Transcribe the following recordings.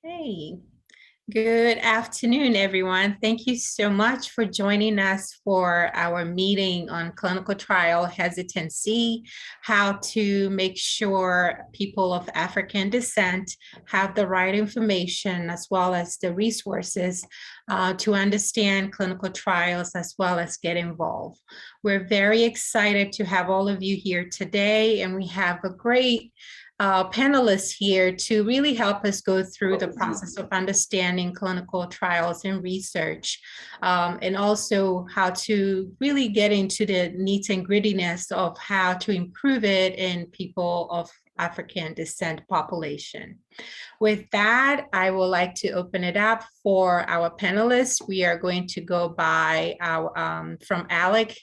Hey, good afternoon, everyone. Thank you so much for joining us for our meeting on clinical trial hesitancy, how to make sure people of African descent have the right information as well as the resources to understand clinical trials as well as get involved. We're very excited to have all of you here today, and we have a great panelists here to really help us go through the process of understanding clinical trials and research, and also how to really get into the nitty and grittiness of how to improve it in people of African descent population. With that, I would like to open it up for our panelists. We are going to go by our from Alec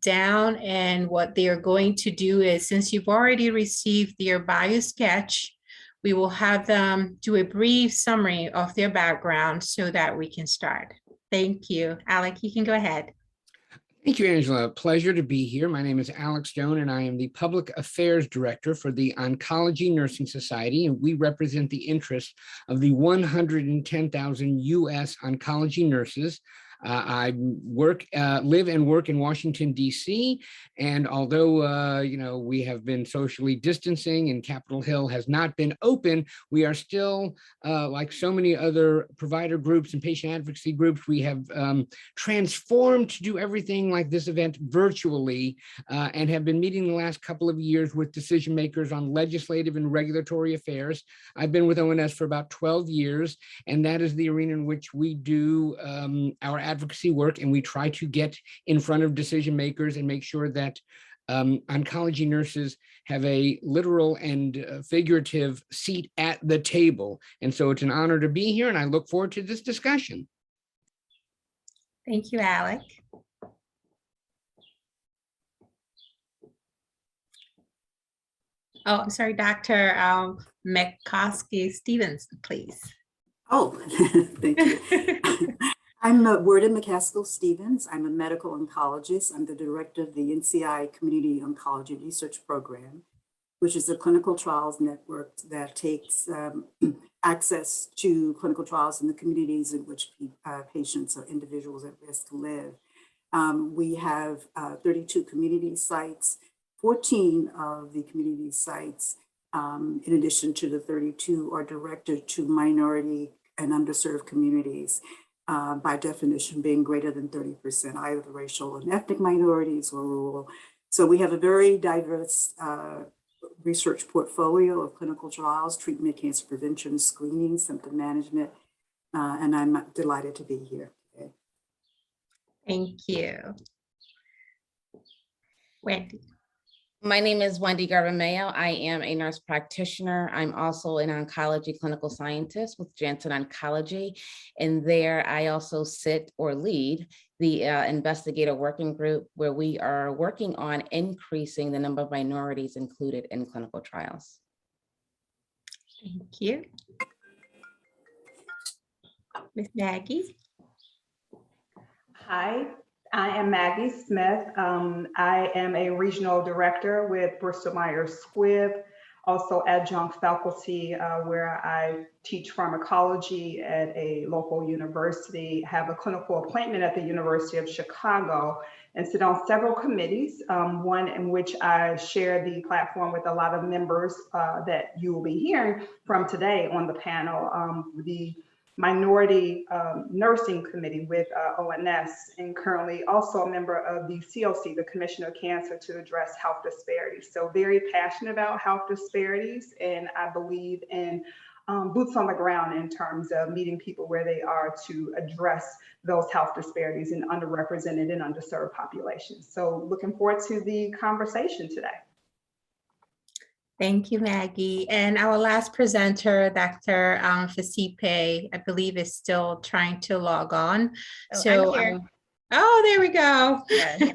down, and what they are going to do is, since you've already received their bio sketch, we will have them do a brief summary of their background so that we can start. Thank you. Alec, you can go ahead. Thank you, Angela. Pleasure to be here. My name is Alex Stone, and I am the Public Affairs Director for the Oncology Nursing Society, and we represent the interests of the 110,000 U.S. oncology nurses. I live and work in Washington, D.C., and although, we have been socially distancing and Capitol Hill has not been open, we are still, like so many other provider groups and patient advocacy groups, we have transformed to do everything like this event virtually, and have been meeting the last couple of years with decision makers on legislative and regulatory affairs. I've been with ONS for about 12 years, and that is the arena in which we do our advocacy work, and we try to get in front of decision makers and make sure that oncology nurses have a literal and figurative seat at the table. And so it's an honor to be here, and I look forward to this discussion. Thank you, Alec. Oh, I'm sorry, Dr. McCaskill-Stevens, please. Oh, thank you. I'm Werda McCaskill-Stevens. I'm a medical oncologist. I'm the director of the NCI Community Oncology Research Program, which is a clinical trials network that takes access to clinical trials in the communities in which patients or individuals at risk live. We have 32 community sites. 14 of the community sites, in addition to the 32, are directed to minority and underserved communities. By definition, being greater than 30%, either racial and ethnic minorities or rural. So we have a very diverse research portfolio of clinical trials, treatment, cancer prevention, screening, symptom management, and I'm delighted to be here today. Thank you. Wendy. My name is Wendy Garba-Mayo. I am a nurse practitioner. I'm also an oncology clinical scientist with Janssen Oncology. And there I also sit or lead the investigator working group, where we are working on increasing the number of minorities included in clinical trials. Thank you. Ms. Maggie. Hi. I am Maggie Smith. I am a regional director with Bristol Myers Squibb, also adjunct faculty where I teach pharmacology at a local university, have a clinical appointment at the University of Chicago, and sit on several committees, one in which I share the platform with a lot of members that you will be hearing from today on the panel, the Minority Nursing Committee with ONS, and currently also a member of the COC, the Commission of Cancer, to address health disparities. So very passionate about health disparities, and I believe in boots on the ground in terms of meeting people where they are to address those health disparities in underrepresented and underserved populations. So looking forward to the conversation today. Thank you, Maggie. And our last presenter, Dr. Fasipe, I believe is still trying to log on. Oh, so, I'm here. Oh, there we go.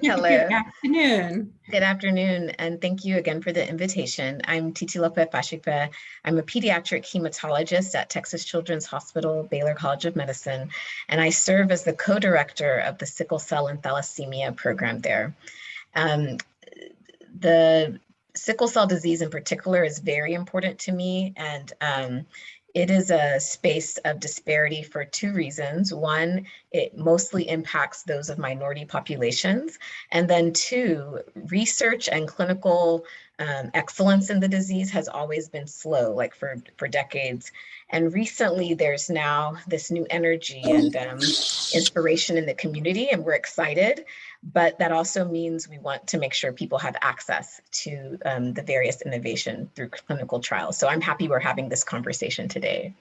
Hello. Good afternoon. Good afternoon, and thank you again for the invitation. I'm Titilope Fashipe. I'm a pediatric hematologist at Texas Children's Hospital, Baylor College of Medicine, and I serve as the co-director of the Sickle Cell and Thalassemia program there. The sickle cell disease in particular is very important to me, and It is a space of disparity for two reasons. One, it mostly impacts those of minority populations. And then two, research and clinical excellence in the disease has always been slow, like for decades. And recently there's now this new energy and inspiration in the community, and we're excited. But that also means we want to make sure people have access to the various innovation through clinical trials. So I'm happy we're having this conversation today.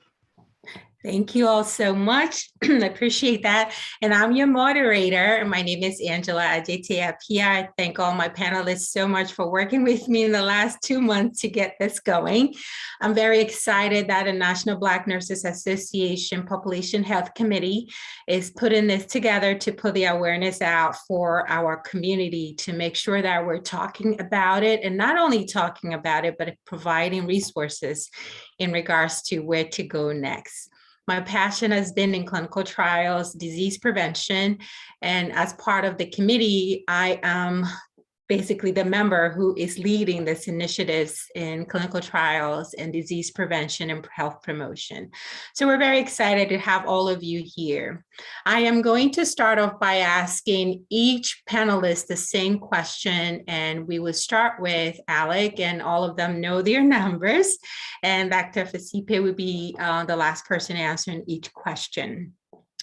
Thank you all so much. I appreciate that. And I'm your moderator. My name is Angela Adjetiapia. I thank all my panelists so much for working with me in the last 2 months to get this going. I'm very excited that the National Black Nurses Association Population Health Committee is putting this together to put the awareness out for our community to make sure that we're talking about it, and not only talking about it, but providing resources in regards to where to go next. My passion has been in clinical trials, disease prevention, and as part of the committee, I am basically the member who is leading this initiatives in clinical trials and disease prevention and health promotion. So we're very excited to have all of you here. I am going to start off by asking each panelist the same question, and we will start with Alec, and all of them know their numbers, and Dr. Fasipe will be the last person answering each question.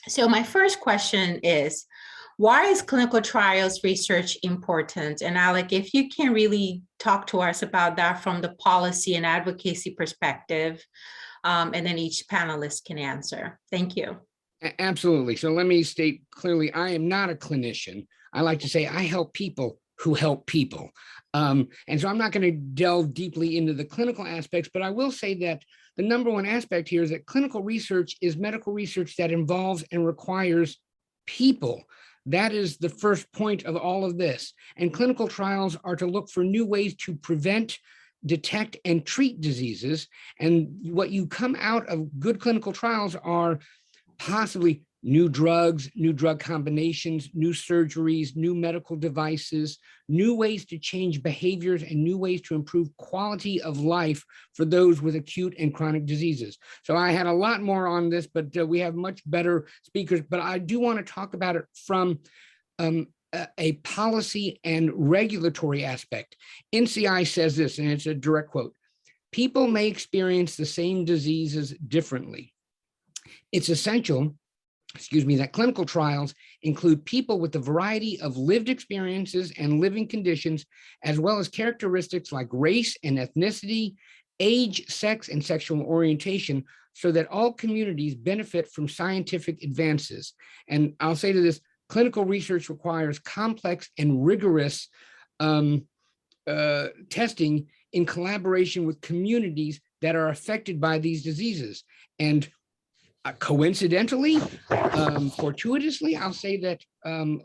So my first question is, why is clinical trials research important? And Alec, if you can really talk to us about that from the policy and advocacy perspective, and then each panelist can answer. Thank you. Absolutely. So let me state clearly, I am not a clinician. I like to say I help people who help people. And so I'm not going to delve deeply into the clinical aspects, but I will say that the number one aspect here is that clinical research is medical research that involves and requires people. That is the first point of all of this. And clinical trials are to look for new ways to prevent, detect, and treat diseases. And what you come out of good clinical trials are possibly new drugs, new drug combinations, new surgeries, new medical devices, new ways to change behaviors, and new ways to improve quality of life for those with acute and chronic diseases. So I had a lot more on this, but we have much better speakers, but I do want to talk about it from a policy and regulatory aspect. NCI says this, and it's a direct quote: people may experience the same diseases differently. It's essential that clinical trials include people with a variety of lived experiences and living conditions, as well as characteristics like race and ethnicity, age, sex, and sexual orientation, so that all communities benefit from scientific advances. And I'll say to this, clinical research requires complex and rigorous testing in collaboration with communities that are affected by these diseases. And coincidentally, fortuitously, I'll say that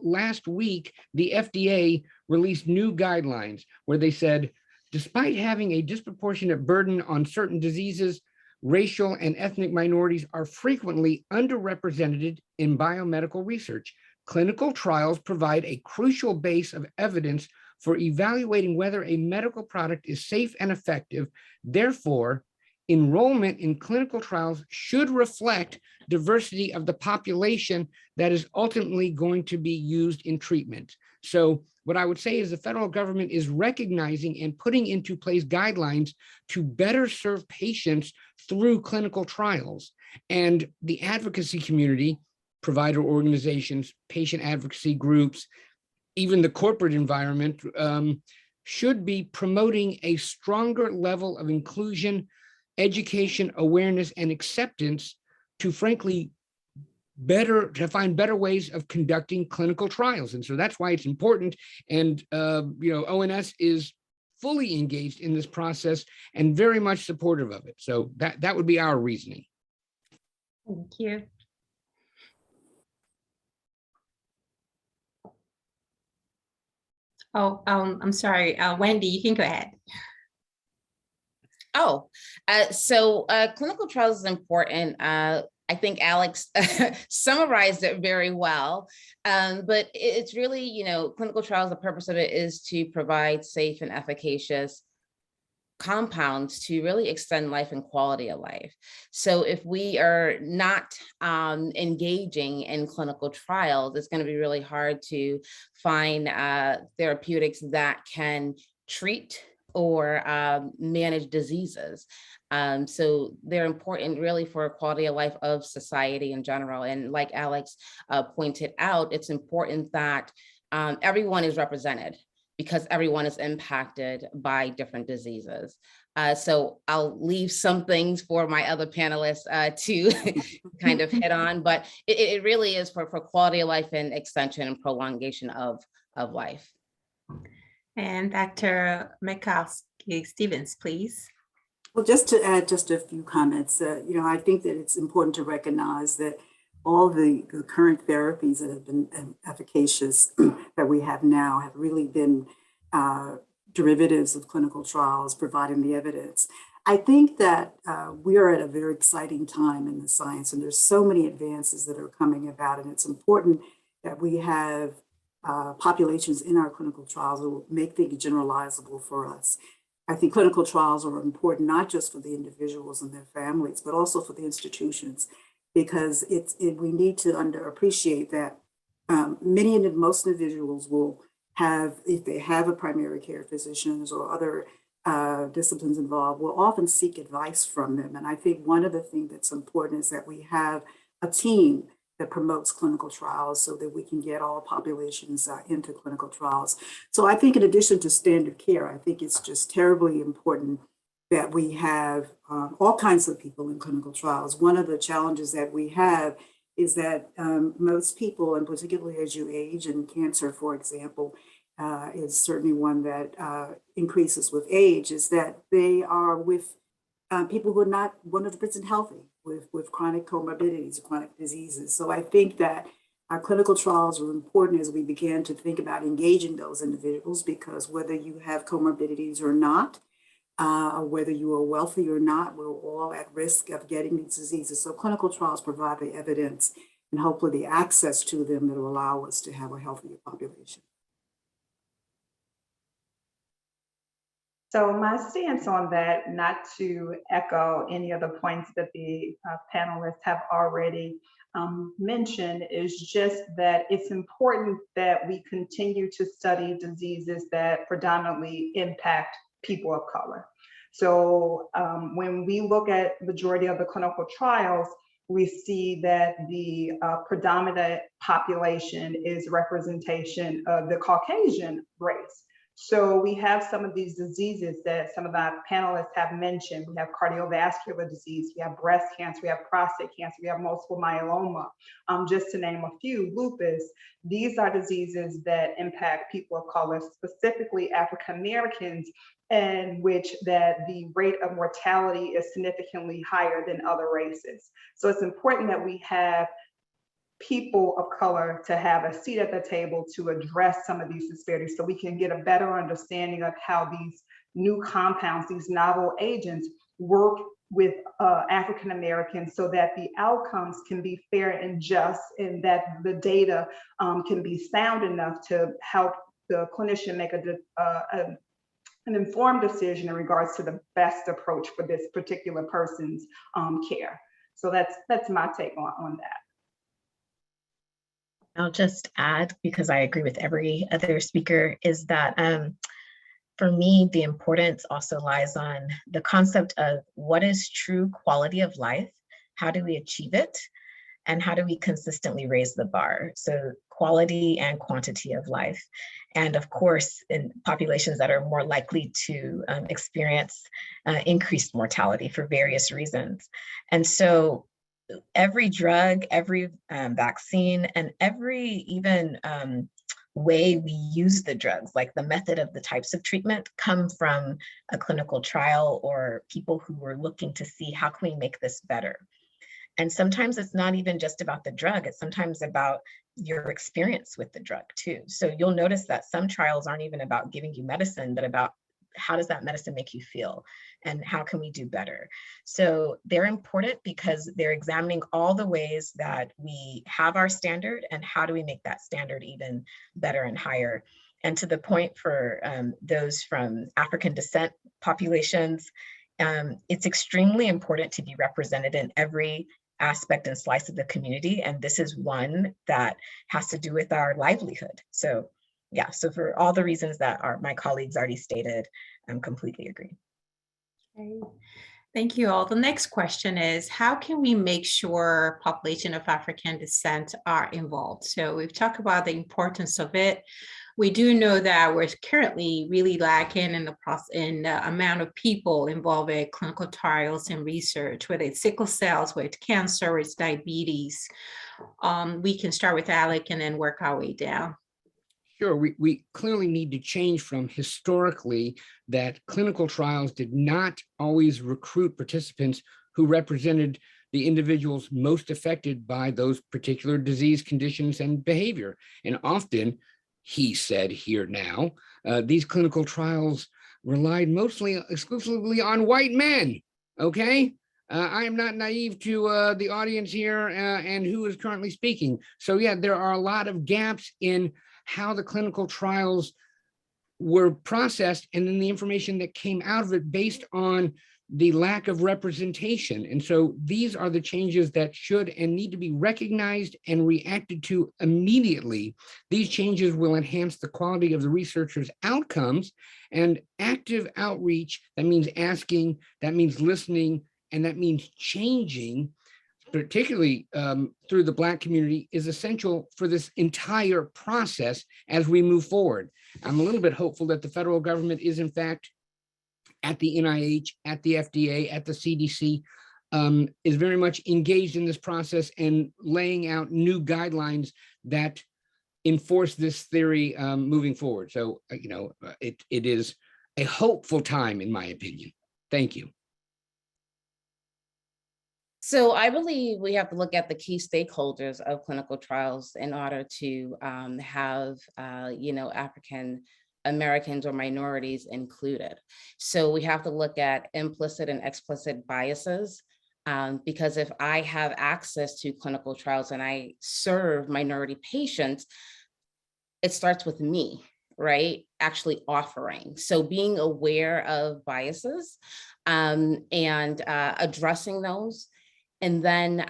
last week, the FDA released new guidelines where they said, despite having a disproportionate burden on certain diseases, racial and ethnic minorities are frequently underrepresented in biomedical research. Clinical trials provide a crucial base of evidence for evaluating whether a medical product is safe and effective. Therefore, enrollment in clinical trials should reflect diversity of the population that is ultimately going to be used in treatment. So what I would say is the federal government is recognizing and putting into place guidelines to better serve patients through clinical trials. And the advocacy community, provider organizations, patient advocacy groups, even the corporate environment should be promoting a stronger level of inclusion, education, awareness, and acceptance to frankly find better ways of conducting clinical trials. And so that's why it's important. And ONS is fully engaged in this process and very much supportive of it. So that would be our reasoning. Thank you. Oh, I'm sorry, Wendy, you can go ahead. So clinical trials is important. I think Alex summarized it very well, but it's really, clinical trials, the purpose of it is to provide safe and efficacious compounds to really extend life and quality of life. So if we are not engaging in clinical trials, it's going to be really hard to find therapeutics that can treat or manage diseases. So they're important really for quality of life of society in general. And like Alex pointed out, it's important that everyone is represented, because everyone is impacted by different diseases. So I'll leave some things for my other panelists to kind of hit on, but it really is for quality of life and extension and prolongation of life. And Dr. Mikowski-Stevens, please. Well, just to add just a few comments, I think that it's important to recognize that all the current therapies that have been efficacious that we have now have really been derivatives of clinical trials providing the evidence. I think that we are at a very exciting time in the science, and there's so many advances that are coming about, and it's important that we have populations in our clinical trials that will make things generalizable for us. I think clinical trials are important not just for the individuals and their families, but also for the institutions, because we need to appreciate that most individuals will have, if they have a primary care physicians or other disciplines involved, will often seek advice from them. And I think one of the things that's important is that we have a team that promotes clinical trials so that we can get all populations into clinical trials. So I think in addition to standard care, I think it's just terribly important that we have all kinds of people in clinical trials. One of the challenges that we have is that most people, and particularly as you age, and cancer, for example, is certainly one that increases with age, is that they are with people who are not 100% healthy, with chronic comorbidities, chronic diseases. So I think that our clinical trials are important as we begin to think about engaging those individuals, because whether you have comorbidities or not, or whether you are wealthy or not, we're all at risk of getting these diseases. So clinical trials provide the evidence and hopefully the access to them that will allow us to have a healthier population. So my stance on that, not to echo any of the points that the panelists have already mentioned, is just that it's important that we continue to study diseases that predominantly impact people of color. So when we look at majority of the clinical trials, we see that the predominant population is representation of the Caucasian race. So we have some of these diseases that some of our panelists have mentioned. We have cardiovascular disease, we have breast cancer, we have prostate cancer, we have multiple myeloma, just to name a few, lupus. These are diseases that impact people of color, specifically African Americans, and which that the rate of mortality is significantly higher than other races. So it's important that we have people of color to have a seat at the table to address some of these disparities, so we can get a better understanding of how these new compounds, these novel agents, work with African Americans, so that the outcomes can be fair and just, and that the data can be sound enough to help the clinician make an informed decision in regards to the best approach for this particular person's care. So that's my take on that. I'll just add, because I agree with every other speaker, is that for me, the importance also lies on the concept of what is true quality of life, how do we achieve it, and how do we consistently raise the bar? So quality and quantity of life. And of course, in populations that are more likely to experience increased mortality for various reasons. And so every drug, every vaccine, and every even way we use the drugs, like the method of the types of treatment, come from a clinical trial or people who were looking to see how can we make this better. And sometimes it's not even just about the drug, it's sometimes about your experience with the drug too. So you'll notice that some trials aren't even about giving you medicine, but about how does that medicine make you feel and how can we do better? So they're important because they're examining all the ways that we have our standard and how do we make that standard even better and higher. And to the point for those from African descent populations, it's extremely important to be represented in every aspect and slice of the community. And this is one that has to do with our livelihood. So yeah, so for all the reasons that my colleagues already stated, I'm completely agree. Okay. Thank you all. The next question is, how can we make sure population of African descent are involved? So we've talked about the importance of it. We do know that we're currently really lacking in the amount of people involved in clinical trials and research, whether it's sickle cells, whether it's cancer, it's diabetes. We can start with Alec and then work our way down. Sure, we clearly need to change from historically that clinical trials did not always recruit participants who represented the individuals most affected by those particular disease conditions and behavior. And often, he said here now, these clinical trials relied mostly exclusively on white men, okay? I am not naive to the audience here and who is currently speaking. So yeah, there are a lot of gaps in how the clinical trials were processed and then the information that came out of it based on the lack of representation. And so these are the changes that should and need to be recognized and reacted to immediately. These changes will enhance the quality of the researchers' outcomes, and active outreach, that means asking, that means listening, and that means changing, particularly through the Black community, is essential for this entire process as we move forward. I'm a little bit hopeful that the federal government is in fact at the NIH, at the FDA, at the CDC, is very much engaged in this process and laying out new guidelines that enforce this theory moving forward. So, it is a hopeful time, in my opinion. Thank you. So I believe we have to look at the key stakeholders of clinical trials in order to have, African Americans or minorities included. So we have to look at implicit and explicit biases, because if I have access to clinical trials and I serve minority patients, it starts with me, right? Actually offering. So being aware of biases and addressing those, and then,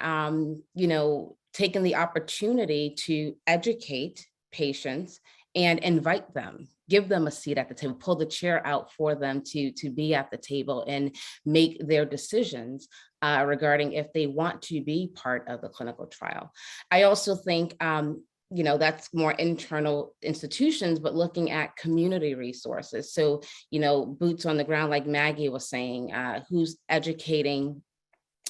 taking the opportunity to educate patients and invite them, give them a seat at the table, pull the chair out for them to be at the table and make their decisions regarding if they want to be part of the clinical trial. I also think, that's more internal institutions, but looking at community resources. So, boots on the ground, like Maggie was saying, who's educating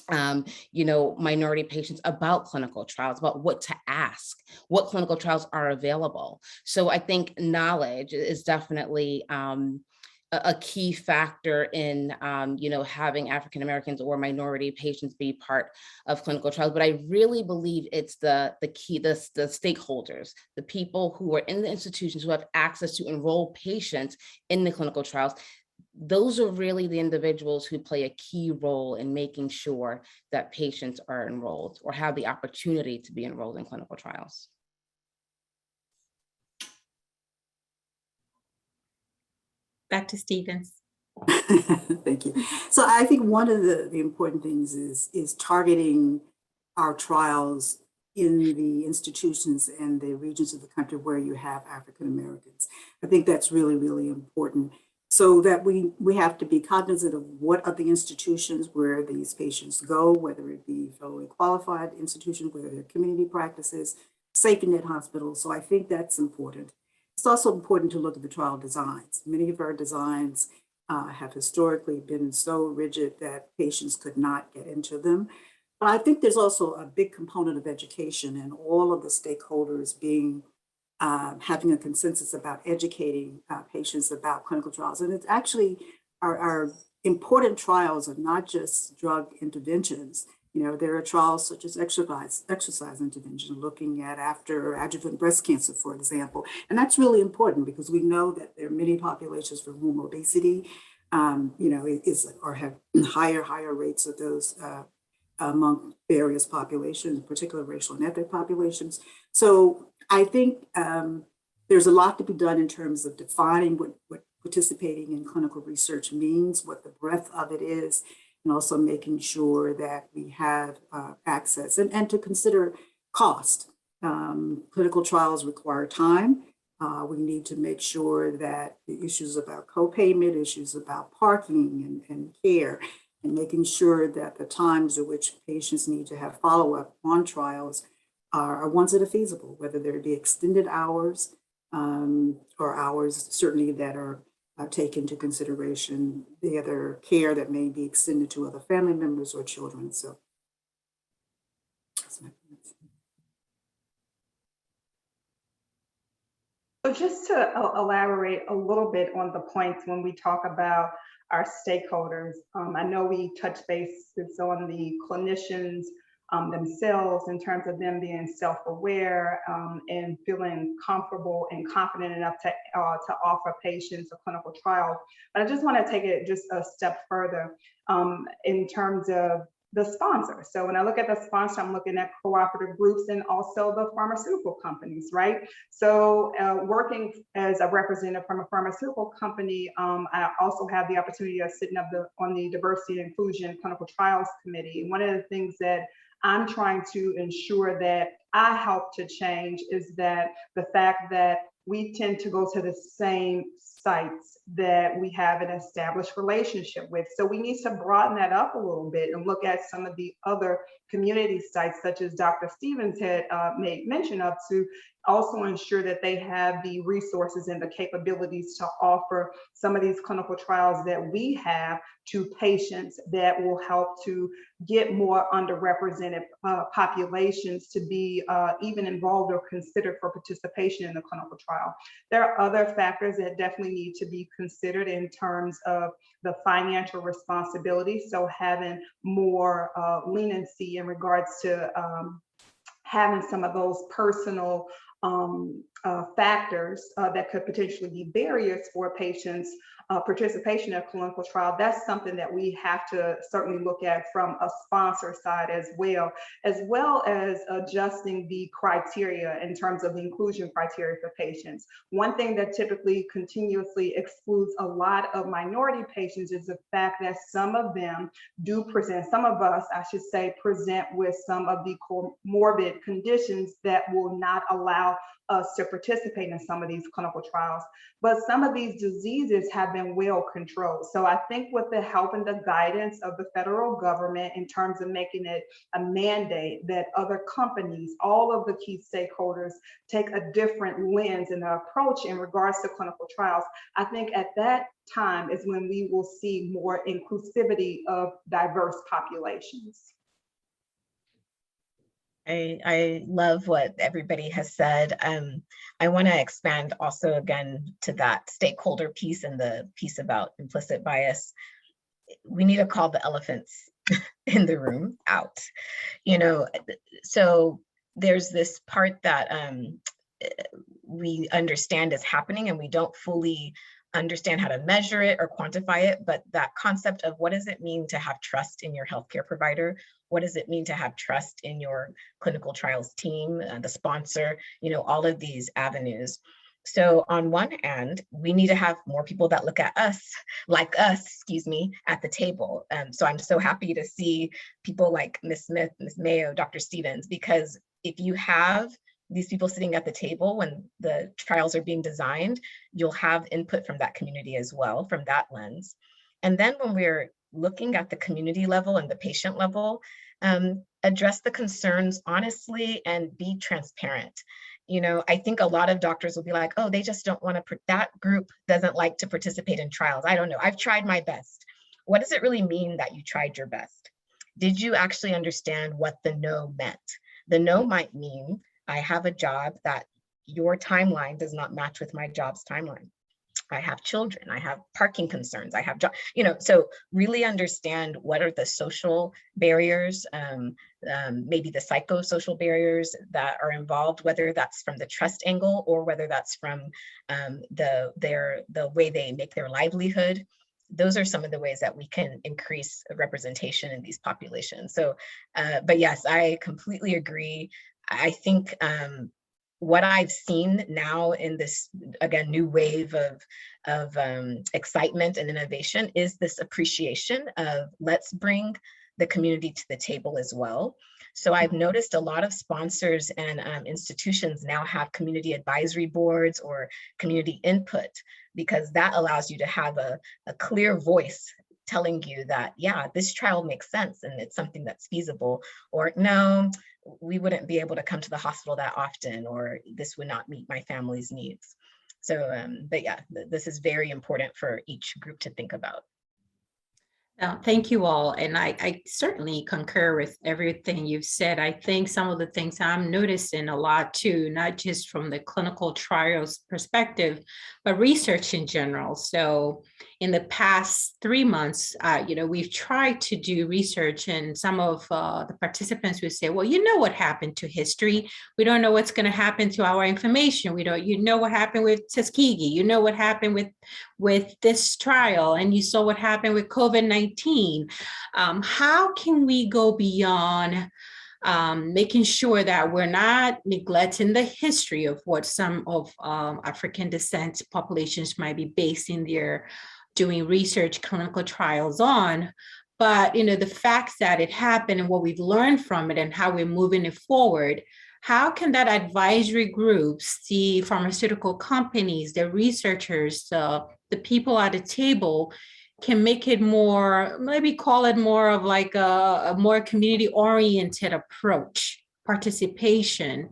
minority patients about clinical trials, about what to ask, what clinical trials are available. So I think knowledge is definitely a key factor in, having African Americans or minority patients be part of clinical trials. But I really believe it's the key, the stakeholders, the people who are in the institutions who have access to enroll patients in the clinical trials. Those are really the individuals who play a key role in making sure that patients are enrolled or have the opportunity to be enrolled in clinical trials. Dr. Stevens. Thank you. So I think one of the important things is targeting our trials in the institutions and the regions of the country where you have African Americans. I think that's really, really important. So that we have to be cognizant of what are the institutions where these patients go, whether it be federally qualified institutions, whether they're community practices, safety net hospitals. So I think that's important. It's also important to look at the trial designs. Many of our designs have historically been so rigid that patients could not get into them. But I think there's also a big component of education and all of the stakeholders being having a consensus about educating patients about clinical trials. And it's actually our important trials are not just drug interventions. There are trials such as exercise intervention, looking at after adjuvant breast cancer, for example. And that's really important because we know that there are many populations for whom obesity, or have higher rates of those among various populations, particularly racial and ethnic populations. So I think there's a lot to be done in terms of defining what participating in clinical research means, what the breadth of it is, and also making sure that we have access and to consider cost. Clinical trials require time. We need to make sure that the issues about co-payment, issues about parking and care, and making sure that the times at which patients need to have follow-up on trials are ones that are feasible, whether there be extended hours or hours certainly that are take into consideration the other care that may be extended to other family members or children. So just to elaborate a little bit on the points when we talk about our stakeholders, I know we touched bases on the clinicians themselves in terms of them being self-aware and feeling comfortable and confident enough to offer patients a clinical trial. But I just want to take it just a step further in terms of the sponsor. So when I look at the sponsor, I'm looking at cooperative groups and also the pharmaceutical companies, right? So working as a representative from a pharmaceutical company, I also have the opportunity of sitting up on the Diversity and Inclusion Clinical Trials Committee. One of the things that I'm trying to ensure that I help to change is that the fact that we tend to go to the same sites that we have an established relationship with. So we need to broaden that up a little bit and look at some of the other community sites, such as Dr. Stevens had made mention of, to also ensure that they have the resources and the capabilities to offer some of these clinical trials that we have to patients that will help to get more underrepresented populations to be even involved or considered for participation in the clinical trial. There are other factors that definitely need to be considered in terms of the financial responsibility. So having more leniency in regards to having some of those personal factors that could potentially be barriers for patients' participation in a clinical trial. That's something that we have to certainly look at from a sponsor side as well as adjusting the criteria in terms of the inclusion criteria for patients. One thing that typically continuously excludes a lot of minority patients is the fact that some of them do present, some of us, I should say, present with some of the comorbid conditions that will not allow us to participate in some of these clinical trials. But some of these diseases have been well controlled. So I think with the help and the guidance of the federal government in terms of making it a mandate that other companies, all of the key stakeholders, take a different lens and approach in regards to clinical trials, I think at that time is when we will see more inclusivity of diverse populations. I love what everybody has said. I want to expand also again to that stakeholder piece and the piece about implicit bias. We need to call the elephants in the room out. You know, so there's this part that we understand is happening and we don't fully understand how to measure it or quantify it, but that concept of what does it mean to have trust in your healthcare provider? What does it mean to have trust in your clinical trials team, the sponsor, you know, all of these avenues. So on one hand, we need to have more people that look at us, like us, excuse me, at the table. So I'm so happy to see people like Ms. Smith, Ms. Mayo, Dr. Stevens, because if you have these people sitting at the table when the trials are being designed, you'll have input from that community as well, from that lens. And then when we're looking at the community level and the patient level, address the concerns honestly and be transparent. You know, I think a lot of doctors will be like, oh, they just don't want to, that group doesn't like to participate in trials. I don't know, I've tried my best. What does it really mean that you tried your best? Did you actually understand what the no meant? The no might mean, I have a job that your timeline does not match with my job's timeline. I have children, I have parking concerns, I have, you know, so really understand what are the social barriers, maybe the psychosocial barriers that are involved, whether that's from the trust angle or whether that's from the way they make their livelihood. Those are some of the ways that we can increase representation in these populations. So, but yes, I completely agree. I think what I've seen now in this, again, new wave of excitement and innovation is this appreciation of let's bring the community to the table as well. So I've noticed a lot of sponsors and institutions now have community advisory boards or community input, because that allows you to have a clear voice telling you that, yeah, this trial makes sense and it's something that's feasible, or no, we wouldn't be able to come to the hospital that often, or this would not meet my family's needs. So, but yeah, this is very important for each group to think about. Thank you all. And I certainly concur with everything you've said. I think some of the things I'm noticing a lot too, not just from the clinical trials perspective, but research in general. So in the past 3 months, we've tried to do research, and some of the participants would say, well, you know what happened to history. We don't know what's going to happen to our information. You know what happened with Tuskegee. You know what happened with this trial, and you saw what happened with COVID-19. How can we go beyond making sure that we're not neglecting the history of what some of African descent populations might be basing their doing research clinical trials on, but the fact that it happened and what we've learned from it and how we're moving it forward. How can that advisory groups, the pharmaceutical companies, the researchers, the people at the table can make it more, maybe call it more of like a more community-oriented approach, participation,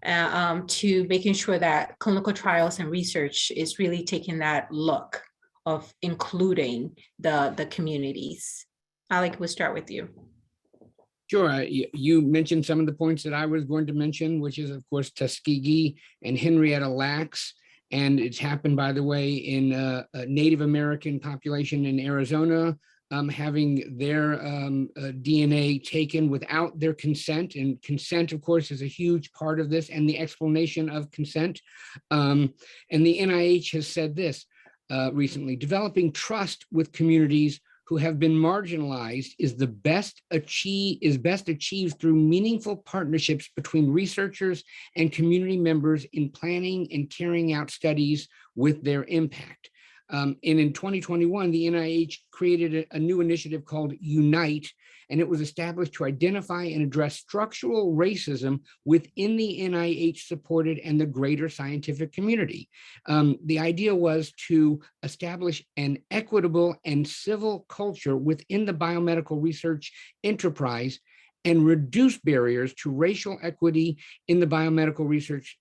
to making sure that clinical trials and research is really taking that look of including the communities. Alec, we'll start with you. Sure. You mentioned some of the points that I was going to mention, which is, of course, Tuskegee and Henrietta Lacks. And it's happened, by the way, in a Native American population in Arizona, having their DNA taken without their consent. And consent, of course, is a huge part of this, and the explanation of consent. And the NIH has said this recently: developing trust with communities who have been marginalized is best achieved through meaningful partnerships between researchers and community members in planning and carrying out studies with their impact. And in 2021, the NIH created a new initiative called Unite, and it was established to identify and address structural racism within the NIH-supported and the greater scientific community. The idea was to establish an equitable and civil culture within the biomedical research enterprise and reduce barriers to racial equity in the biomedical research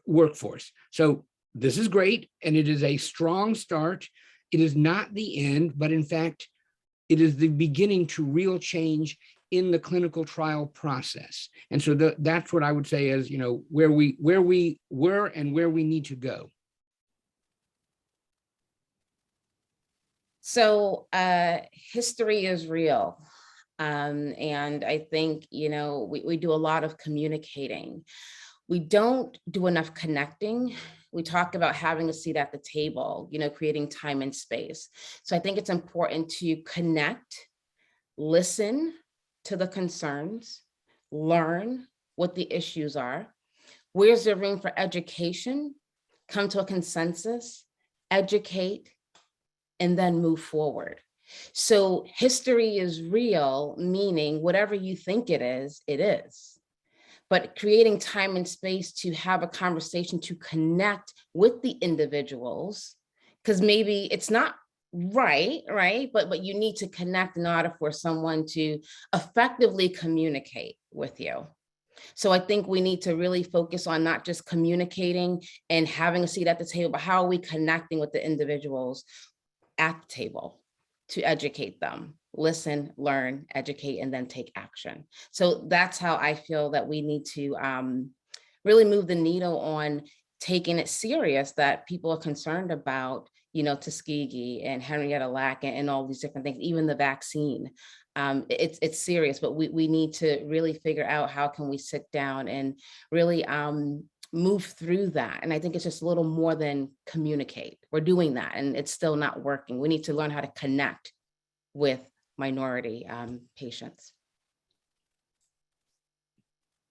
workforce. So this is great, and it is a strong start. It is not the end, but in fact, it is the beginning to real change in the clinical trial process. And so that's what I would say is, where we were and where we need to go. So history is real. And I think, we do a lot of communicating. We don't do enough connecting. We talk about having a seat at the table, creating time and space. So I think it's important to connect, listen to the concerns, learn what the issues are. Where's there room for education? Come to a consensus, educate, and then move forward. So history is real, meaning whatever you think it is, but creating time and space to have a conversation to connect with the individuals, because maybe it's not right, but you need to connect in order for someone to effectively communicate with you. So I think we need to really focus on not just communicating and having a seat at the table, but how are we connecting with the individuals at the table to educate them, listen, learn, educate, and then take action. So that's how I feel that we need to really move the needle on taking it serious, that people are concerned about, Tuskegee and Henrietta Lack and all these different things, even the vaccine. It's serious, but we need to really figure out how can we sit down and really move through that. And I think it's just a little more than communicate. We're doing that and it's still not working. We need to learn how to connect with minority patients.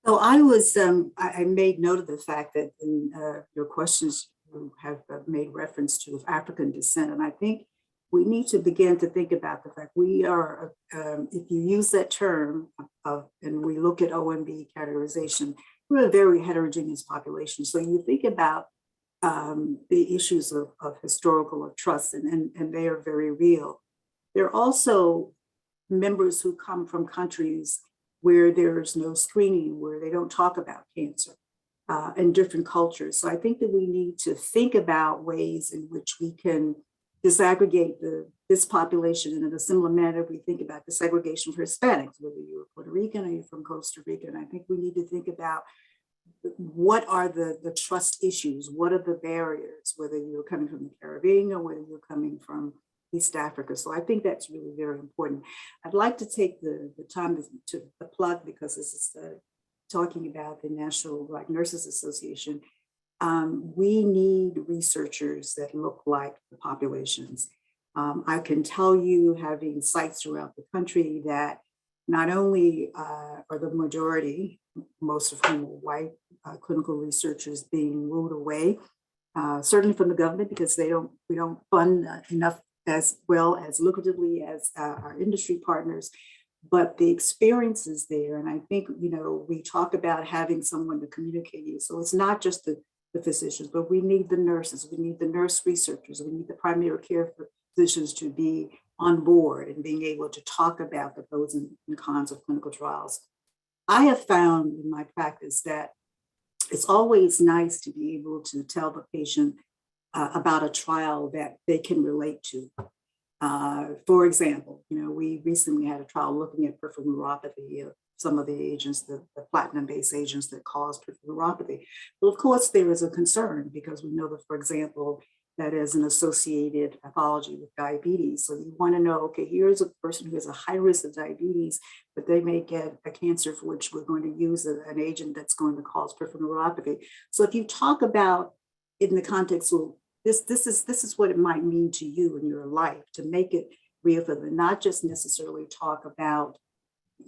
So I made note of the fact that in your questions, you have made reference to African descent. And I think we need to begin to think about the fact we are, if you use that term and we look at OMB categorization, we're a very heterogeneous population. So you think about the issues of historical of trust, and they are very real. There are also members who come from countries where there's no screening, where they don't talk about cancer, in different cultures. So I think that we need to think about ways in which we can disaggregate this population. And in a similar manner, we think about disaggregation for Hispanics, whether you're Puerto Rican or you're from Costa Rica. And I think we need to think about what are the trust issues? What are the barriers, whether you're coming from the Caribbean or whether you're coming from East Africa. So I think that's really very important. I'd like to take the time to plug, because this is talking about the National Black Nurses Association. We need researchers that look like the populations. I can tell you, having sites throughout the country, that not only are the majority, most of whom are white, clinical researchers being ruled away, certainly from the government, because we don't fund enough as well as lucratively as our industry partners, but the experience is there. And I think, we talk about having someone to communicate. So it's not just the physicians, but we need the nurses, we need the nurse researchers, we need the primary care physicians to be on board and being able to talk about the pros and cons of clinical trials. I have found in my practice that it's always nice to be able to tell the patient about a trial that they can relate to. For example, we recently had a trial looking at peripheral neuropathy of some of the agents, the platinum-based agents that cause peripheral neuropathy. Well, of course, there is a concern because we know that, for example, that is an associated pathology with diabetes. So you want to know, okay, here's a person who has a high risk of diabetes, but they may get a cancer for which we're going to use an agent that's going to cause peripheral neuropathy. So if you talk about it in the context of this is what it might mean to you in your life, to make it real for them, not just necessarily talk about,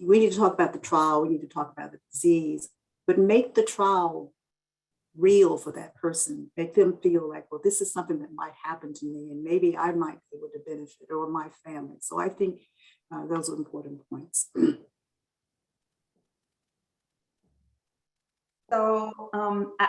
we need to talk about the trial, we need to talk about the disease, but make the trial real for that person, make them feel like, well, this is something that might happen to me and maybe I might be able to benefit, or my family. So I think those are important points. So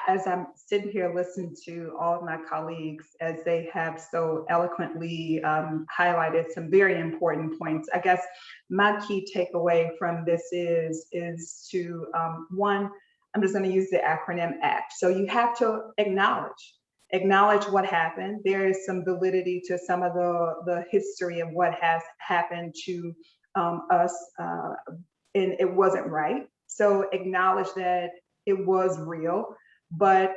as I'm sitting here listening to all of my colleagues, as they have so eloquently highlighted some very important points, I guess my key takeaway from this is to, one, I'm just going to use the acronym ACT. So you have to acknowledge what happened. There is some validity to some of the history of what has happened to us, and it wasn't right. So acknowledge that it was real. But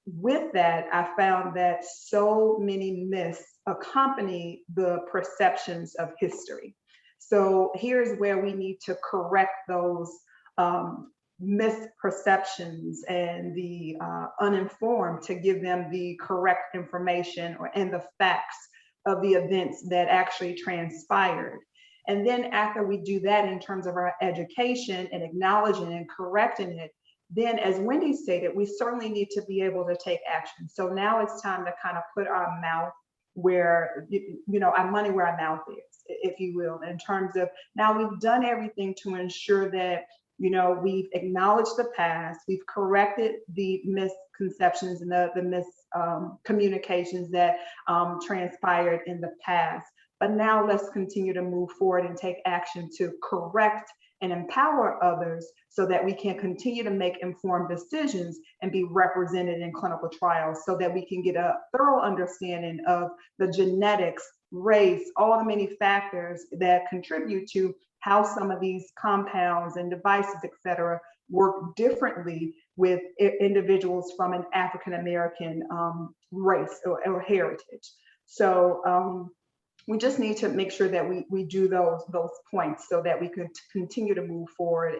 with that, I found that so many myths accompany the perceptions of history. So here's where we need to correct those misperceptions and the uninformed, to give them the correct information and the facts of the events that actually transpired. And then after we do that in terms of our education and acknowledging and correcting it, then as Wendy stated, we certainly need to be able to take action. So now it's time to kind of put our mouth where, our money where our mouth is, if you will, in terms of, now we've done everything to ensure that, we've acknowledged the past, we've corrected the misconceptions and the miscommunications that transpired in the past. But now let's continue to move forward and take action to correct and empower others so that we can continue to make informed decisions and be represented in clinical trials, so that we can get a thorough understanding of the genetics, race, all the many factors that contribute to how some of these compounds and devices, et cetera, work differently with individuals from an African-American race or heritage. So we just need to make sure that we do those points so that we could continue to move forward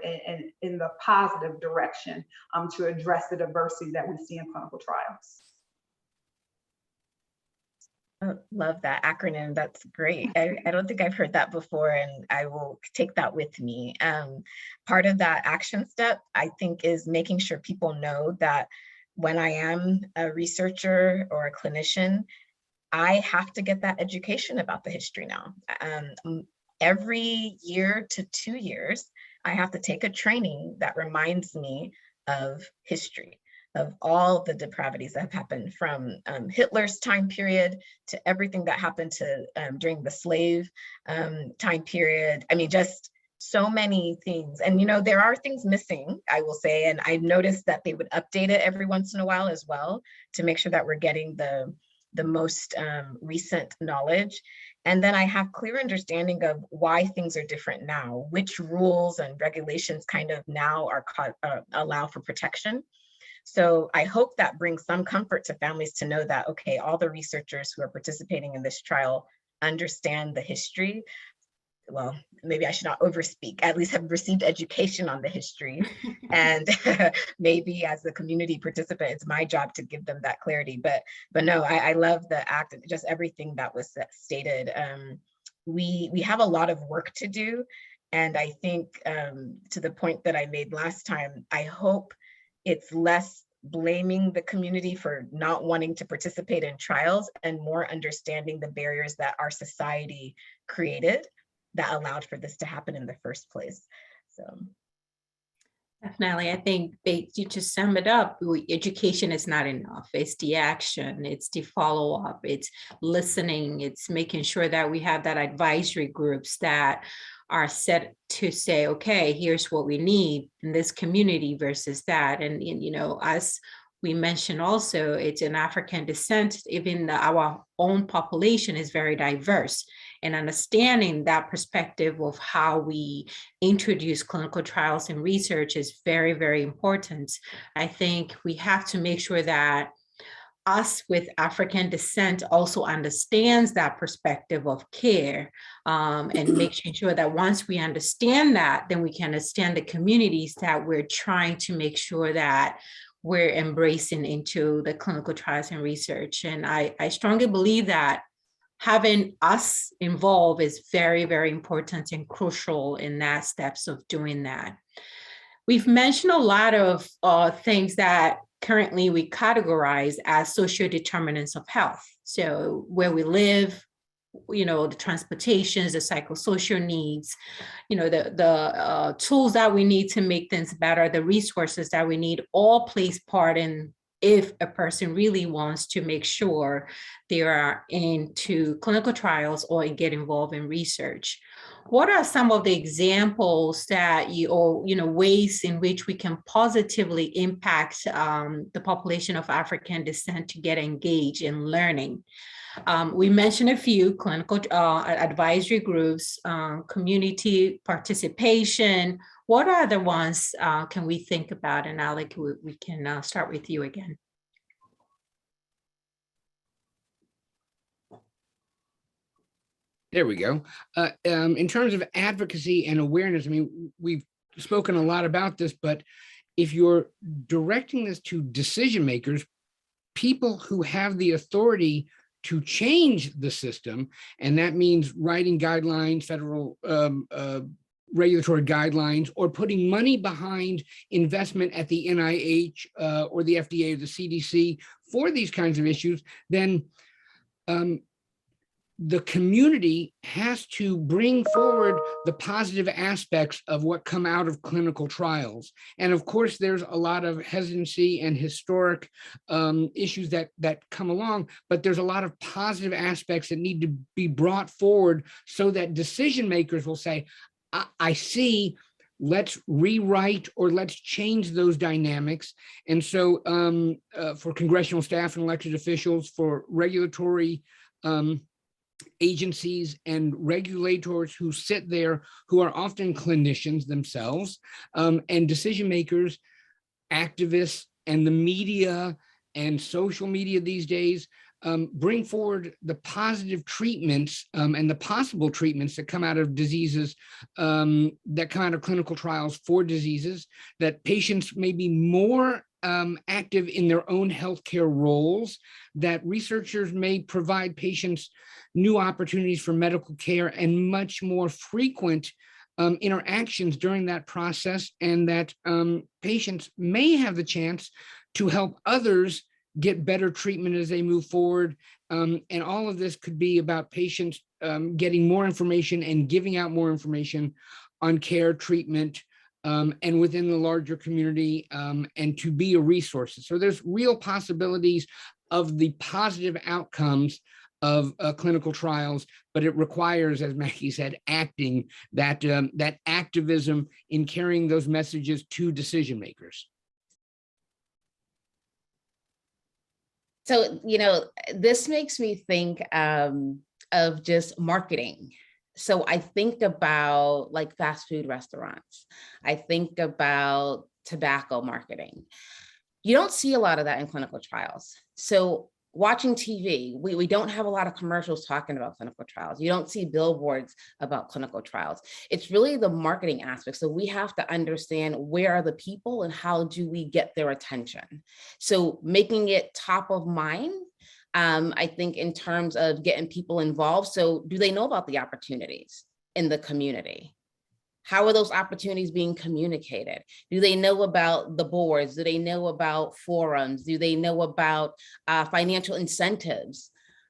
in the positive direction to address the diversity that we see in clinical trials. Oh, love that acronym. That's great. I don't think I've heard that before, and I will take that with me. Part of that action step, I think, is making sure people know that when I am a researcher or a clinician, I have to get that education about the history now. Every year to 2 years, I have to take a training that reminds me of history, of all the depravities that have happened from Hitler's time period to everything that happened to during the slave time period. I mean, just so many things. And, there are things missing, I will say, and I've noticed that they would update it every once in a while as well to make sure that we're getting the most recent knowledge. And then I have clear understanding of why things are different now, which rules and regulations kind of now are allow for protection. So I hope that brings some comfort to families to know that, okay, all the researchers who are participating in this trial understand the history. Well, maybe I should not overspeak, at least have received education on the history. And maybe as a community participant, it's my job to give them that clarity. But no, I love the act, just everything that was stated. We have a lot of work to do. And I think to the point that I made last time, I hope it's less blaming the community for not wanting to participate in trials and more understanding the barriers that our society created that allowed for this to happen in the first place. So definitely, I think you just sum it up. Education is not enough. It's the action, it's the follow-up, it's listening, it's making sure that we have that advisory groups that are set to say, okay, here's what we need in this community versus that. And as we mentioned also, it's an African descent, even our own population is very diverse. And understanding that perspective of how we introduce clinical trials and research is very, very important. I think we have to make sure that us with African descent also understands that perspective of care, and making sure that once we understand that, then we can understand the communities that we're trying to make sure that we're embracing into the clinical trials and research. And I strongly believe that having us involved is very, very important and crucial in that steps of doing that. We've mentioned a lot of things that currently we categorize as social determinants of health. So where we live, the transportations, the psychosocial needs, the tools that we need to make things better, the resources that we need all plays part in if a person really wants to make sure they are into clinical trials or get involved in research. What are some of the examples that ways in which we can positively impact the population of African descent to get engaged in learning? We mentioned a few: clinical advisory groups, community participation. What are the ones can we think about? And Alec, we can start with you again. There we go. In terms of advocacy and awareness, I mean, we've spoken a lot about this, but if you're directing this to decision makers, people who have the authority to change the system, and that means writing guidelines, federal regulatory guidelines, or putting money behind investment at the NIH or the FDA or the CDC for these kinds of issues, then the community has to bring forward the positive aspects of what come out of clinical trials. And of course, there's a lot of hesitancy and historic issues that come along, but there's a lot of positive aspects that need to be brought forward so that decision makers will say, I see, let's rewrite or let's change those dynamics. And so for congressional staff and elected officials, for regulatory agencies and regulators who sit there, who are often clinicians themselves, and decision makers, activists, and the media and social media these days, bring forward the positive treatments and the possible treatments that come out of diseases, that come out of clinical trials for diseases, that patients may be more active in their own healthcare roles, that researchers may provide patients new opportunities for medical care and much more frequent interactions during that process, and that patients may have the chance to help others get better treatment as they move forward. And all of this could be about patients getting more information and giving out more information on care, treatment, and within the larger community, and to be a resource. So there's real possibilities of the positive outcomes of clinical trials, but it requires, as Maggie said, acting, that activism in carrying those messages to decision makers. So, this makes me think of just marketing. So I think about like fast food restaurants. I think about tobacco marketing. You don't see a lot of that in clinical trials. So watching TV, we don't have a lot of commercials talking about clinical trials. You don't see billboards about clinical trials. It's really the marketing aspect. So we have to understand where are the people and how do we get their attention. So making it top of mind, I think in terms of getting people involved. So do they know about the opportunities in the community? How are those opportunities being communicated? Do they know about the boards? Do they know about forums? Do they know about financial incentives?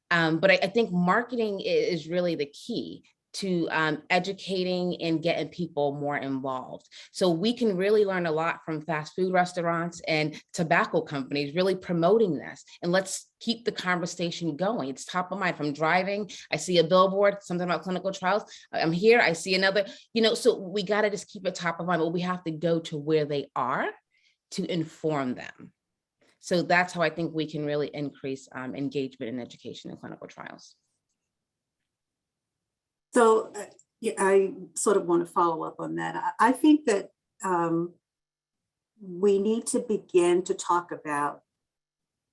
But I think marketing is really the key to educating and getting people more involved. So we can really learn a lot from fast food restaurants and tobacco companies really promoting this. And let's keep the conversation going. It's top of mind. If I'm driving, I see a billboard, something about clinical trials. I'm here, I see another, so we got to just keep it top of mind, but we have to go to where they are to inform them. So that's how I think we can really increase engagement in education in clinical trials. So I sort of want to follow up on that. I think that we need to begin to talk about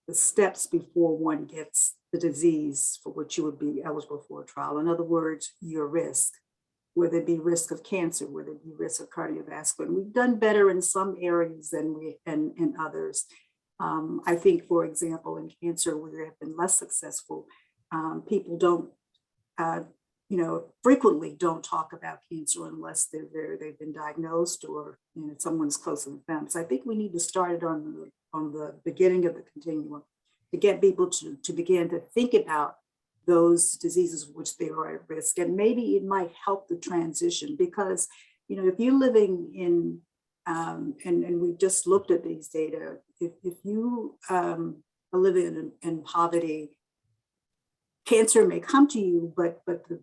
the steps before one gets the disease for which you would be eligible for a trial. In other words, your risk, whether it be risk of cancer, whether it be risk of cardiovascular. And we've done better in some areas than in others. I think, for example, in cancer, we have been less successful. People don't frequently don't talk about cancer unless they've been diagnosed or someone's close to them. So I think we need to start it on the beginning of the continuum to get people to begin to think about those diseases which they are at risk, and maybe it might help the transition because if you're living in and we've just looked at these data, if you are living in poverty, cancer may come to you, but the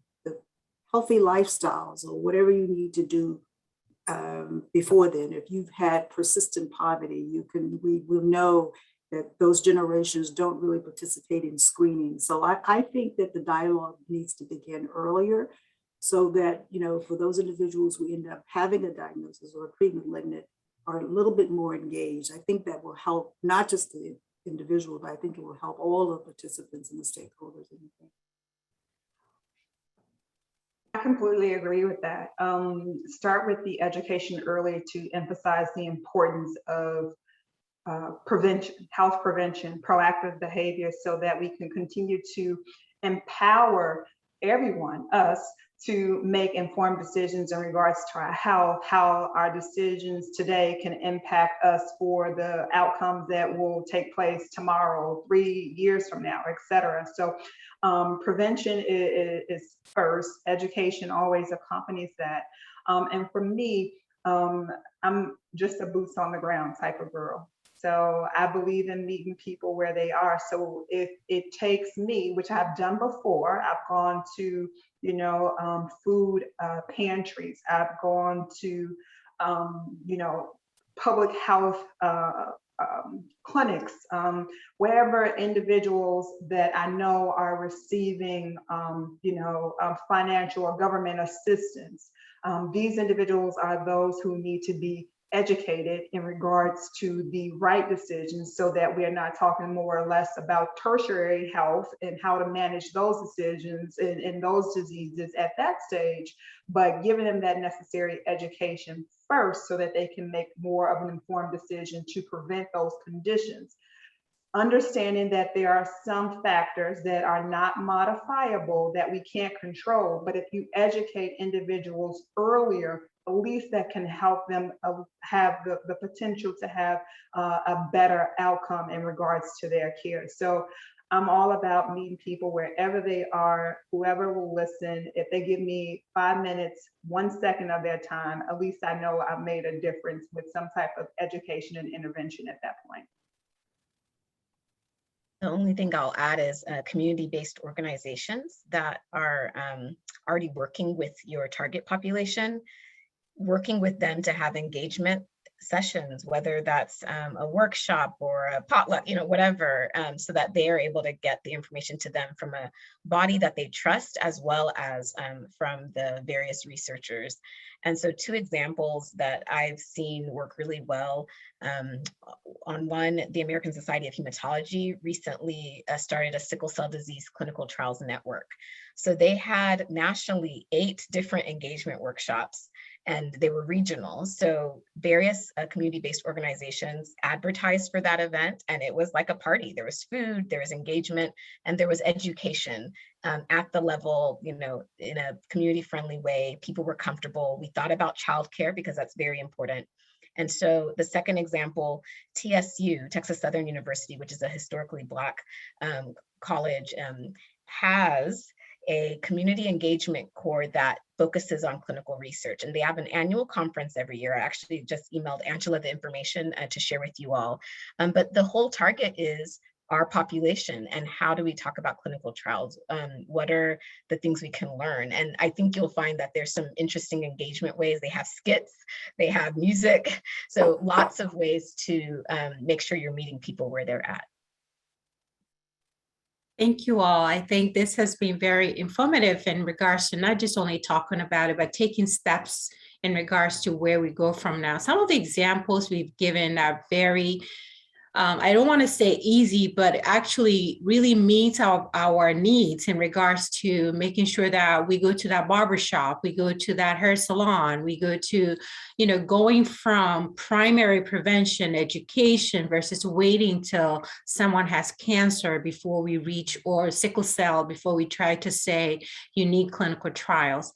healthy lifestyles or whatever you need to do before then, if you've had persistent poverty, we will know that those generations don't really participate in screening. So I think that the dialogue needs to begin earlier so that, for those individuals who end up having a diagnosis or a treatment-malignant are a little bit more engaged. I think that will help not just the individual, but I think it will help all the participants and the stakeholders. I completely agree with that. Start with the education early to emphasize the importance of prevention, health prevention, proactive behavior, so that we can continue to empower everyone, us, to make informed decisions in regards to our health, how our decisions today can impact us for the outcomes that will take place tomorrow, 3 years from now, et cetera. So prevention is first. Education always accompanies that. And for me, I'm just a boots on the ground type of girl. So I believe in meeting people where they are. So if it takes me, which I've done before, I've gone to, food pantries, I've gone to, public health clinics, wherever individuals that I know are receiving, financial or government assistance. These individuals are those who need to be educated in regards to the right decisions, so that we are not talking more or less about tertiary health and how to manage those decisions and those diseases at that stage, but giving them that necessary education first so that they can make more of an informed decision to prevent those conditions. Understanding that there are some factors that are not modifiable that we can't control, but if you educate individuals earlier, at least that can help them have the potential to have a better outcome in regards to their care. So I'm all about meeting people wherever they are, whoever will listen. If they give me 5 minutes, 1 second of their time, at least I know I've made a difference with some type of education and intervention at that point. The only thing I'll add is community-based organizations that are already working with your target population, working with them to have engagement sessions, whether that's a workshop or a potluck, whatever, so that they are able to get the information to them from a body that they trust, as well as from the various researchers. And so 2 examples that I've seen work really well. On one, the American Society of Hematology recently started a sickle cell disease clinical trials network. So they had nationally 8 different engagement workshops, and they were regional. So various community-based organizations advertised for that event, and it was like a party. There was food, there was engagement, and there was education at the level, in a community-friendly way. People were comfortable. We thought about childcare because that's very important. And so the second example, TSU, Texas Southern University, which is a historically Black college, has a community engagement core that focuses on clinical research. And they have an annual conference every year. I actually just emailed Angela the information to share with you all. But the whole target is our population and how do we talk about clinical trials? What are the things we can learn? And I think you'll find that there's some interesting engagement ways. They have skits, they have music. So lots of ways to make sure you're meeting people where they're at. Thank you all. I think this has been very informative in regards to not just only talking about it, but taking steps in regards to where we go from now. Some of the examples we've given are very, I don't want to say easy, but actually really meets our needs in regards to making sure that we go to that barbershop, we go to that hair salon, we go to, going from primary prevention education versus waiting till someone has cancer before we reach, or sickle cell before we try to say you need clinical trials.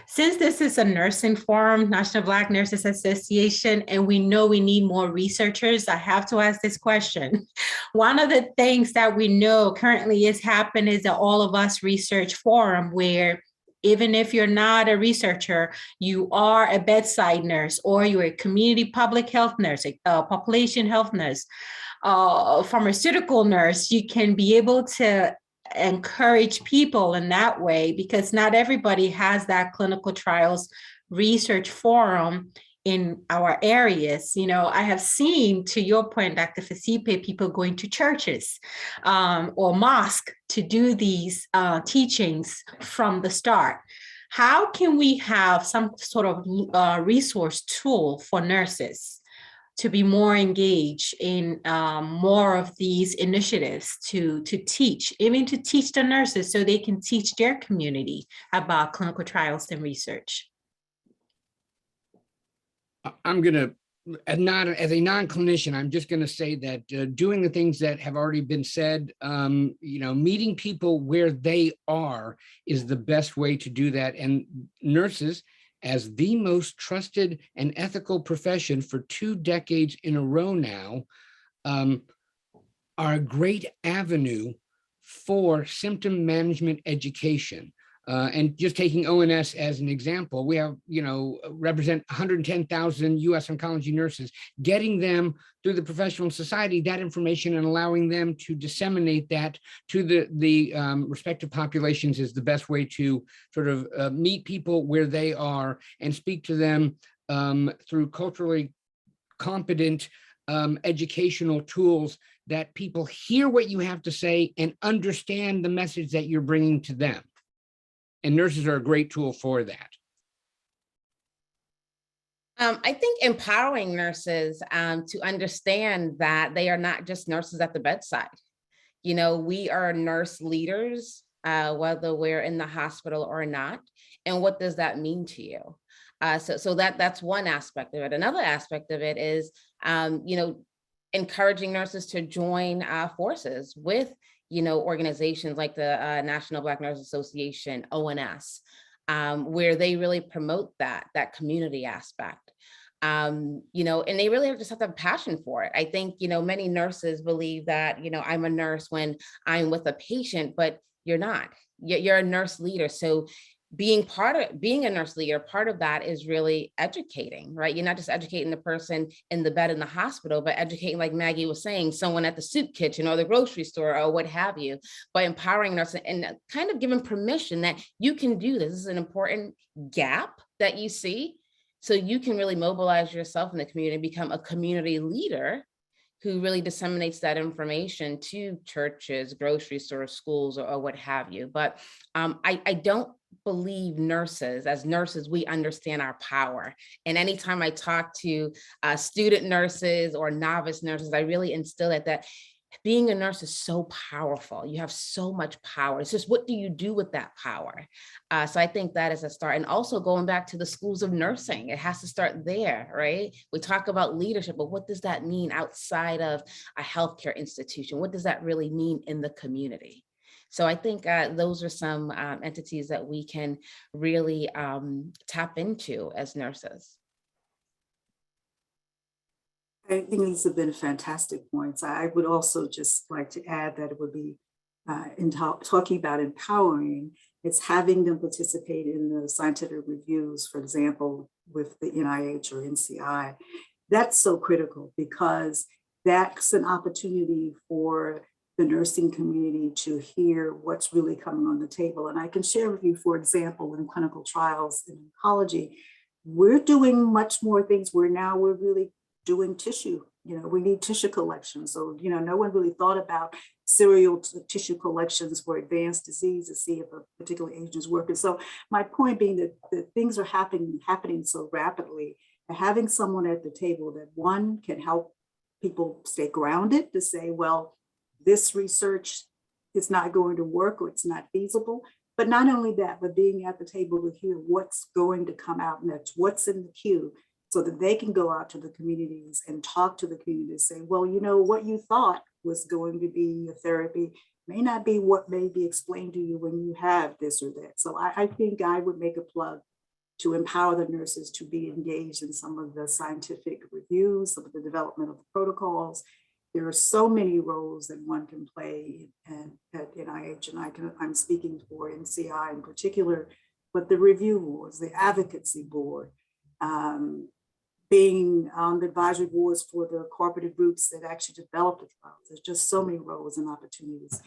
Since this is a nursing forum, National Black Nurses Association, and we know we need more researchers, I have to ask this question. One of the things that we know currently is happening is the All of Us Research Forum, where even if you're not a researcher, you are a bedside nurse, or you're a community public health nurse, a population health nurse, pharmaceutical nurse, you can be able to encourage people in that way, because not everybody has that clinical trials research forum in our areas. I have seen, to your point, Dr. Fasipe, people going to churches or mosque to do these teachings from the start. How can we have some sort of resource tool for nurses to be more engaged in more of these initiatives to teach, even to teach the nurses so they can teach their community about clinical trials and research? I'm going to, as a non-clinician, I'm just going to say that doing the things that have already been said, meeting people where they are is the best way to do that. And nurses, as the most trusted and ethical profession for 2 decades in a row now, are a great avenue for symptom management education. And just taking ONS as an example, we have, represent 110,000 US oncology nurses, getting them through the professional society that information and allowing them to disseminate that to the respective populations is the best way to sort of meet people where they are and speak to them through culturally competent educational tools that people hear what you have to say and understand the message that you're bringing to them. And nurses are a great tool for that. I think empowering nurses to understand that they are not just nurses at the bedside. You know, we are nurse leaders, whether we're in the hospital or not. And what does that mean to you? So that's one aspect of it. Another aspect of it is, you know, encouraging nurses to join forces with, you know, organizations like the National Black Nurses Association, ONS, where they really promote that community aspect. You know, and they really just have to have passion for it. I think, you know, many nurses believe that, you know, I'm a nurse when I'm with a patient, but you're not. You're a nurse leader. So being a nurse leader, part of that is really educating, right? You're not just educating the person in the bed in the hospital, but educating, like Maggie was saying, someone at the soup kitchen or the grocery store or what have you, by empowering nurses and kind of giving permission that you can do this. This is an important gap that you see. So you can really mobilize yourself in the community and become a community leader who really disseminates that information to churches, grocery stores, schools, or what have you. But I don't believe as nurses, we understand our power. And anytime I talk to student nurses or novice nurses, I really instill that being a nurse is so powerful. You have so much power. It's just, what do you do with that power? So I think that is a start. And also going back to the schools of nursing, it has to start there, right? We talk about leadership, but what does that mean outside of a healthcare institution? What does that really mean in the community? So I think those are some entities that we can really tap into as nurses. I think these have been fantastic points. I would also just like to add that it would be, in talking about empowering, it's having them participate in the scientific reviews, for example, with the NIH or NCI. That's so critical because that's an opportunity for the nursing community to hear what's really coming on the table. And I can share with you, for example, in clinical trials in oncology, we're doing much more things. We're really doing tissue. You know, we need tissue collection. So, you know, no one really thought about serial tissue collections for advanced disease to see if a particular agent is working. So my point being that things are happening so rapidly, and having someone at the table that, one, can help people stay grounded to say, well, this research is not going to work or it's not feasible. But not only that, but being at the table to hear what's going to come out next, what's in the queue, so that they can go out to the communities and talk to the community and say, well, you know, what you thought was going to be a therapy may not be what may be explained to you when you have this or that. So I think I would make a plug to empower the nurses to be engaged in some of the scientific reviews, some of the development of the protocols. There are so many roles that one can play at NIH, and I'm speaking for NCI in particular, but the review boards, the advocacy board, being on the advisory boards for the cooperative groups that actually develop the trials. There's just so many roles and opportunities.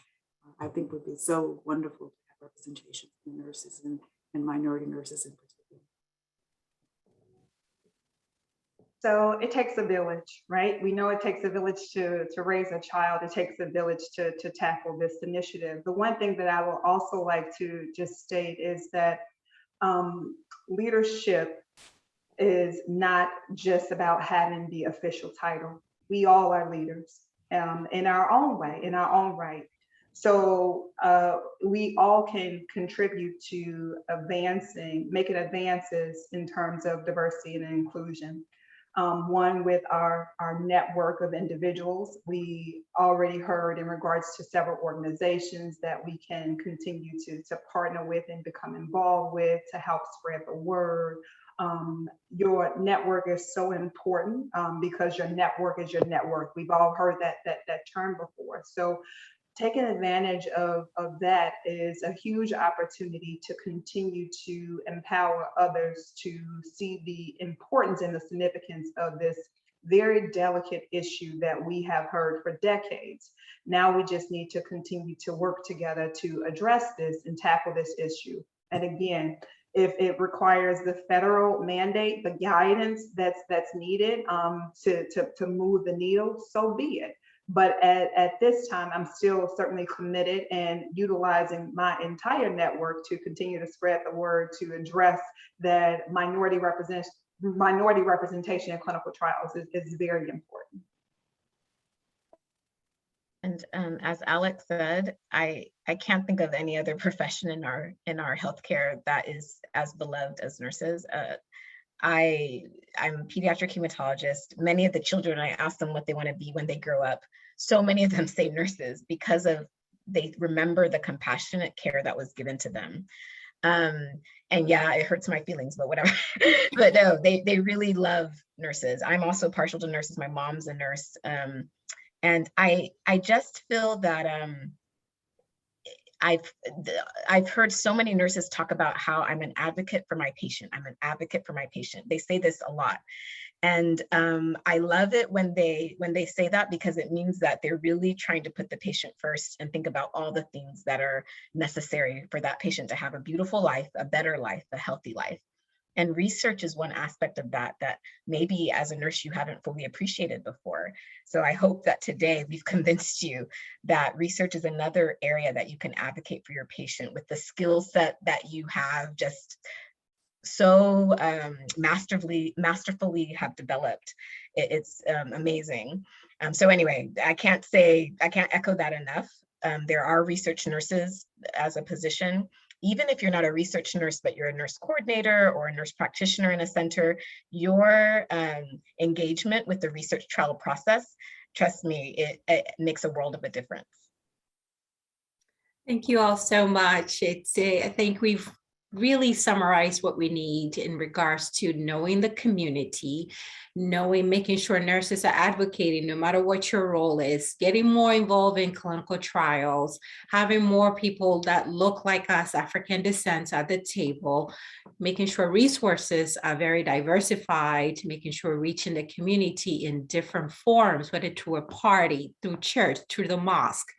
I think would be so wonderful to have representation from nurses and minority nurses in particular. So it takes a village, right? We know it takes a village to raise a child. It takes a village to tackle this initiative. The one thing that I will also like to just state is that leadership is not just about having the official title. We all are leaders in our own way, in our own right. So we all can contribute to making advances in terms of diversity and inclusion. One, with our network of individuals, we already heard in regards to several organizations that we can continue to partner with and become involved with to help spread the word. Your network is so important because your network is your network. We've all heard that term before. So taking advantage of that is a huge opportunity to continue to empower others to see the importance and the significance of this very delicate issue that we have heard for decades. Now we just need to continue to work together to address this and tackle this issue. And again, if it requires the federal mandate, the guidance that's needed to move the needle, so be it. But at this time, I'm still certainly committed and utilizing my entire network to continue to spread the word to address that minority minority representation in clinical trials is very important. And as Alex said, I can't think of any other profession in our healthcare that is as beloved as nurses. I'm a pediatric hematologist. Many of the children, I ask them what they want to be when they grow up. So many of them say nurses because they remember the compassionate care that was given to them. And yeah, it hurts my feelings, but whatever. But no, they really love nurses. I'm also partial to nurses. My mom's a nurse. And I just feel that I've heard so many nurses talk about how I'm an advocate for my patient. I'm an advocate for my patient. They say this a lot. And I love it when they say that, because it means that they're really trying to put the patient first and think about all the things that are necessary for that patient to have a beautiful life, a better life, a healthy life. And research is one aspect of that maybe as a nurse you haven't fully appreciated before. So I hope that today we've convinced you that research is another area that you can advocate for your patient with the skill set that you have just so masterfully have developed. It's amazing. So anyway, I can't echo that enough. There are research nurses as a position. Even if you're not a research nurse, but you're a nurse coordinator or a nurse practitioner in a center, your engagement with the research trial process, trust me, it makes a world of a difference. Thank you all so much. I think we've really summarized what we need in regards to knowing the community, making sure nurses are advocating no matter what your role is, getting more involved in clinical trials, having more people that look like us, African descent, at the table, making sure resources are very diversified, making sure reaching the community in different forms, whether through a party, through church, through the mosque.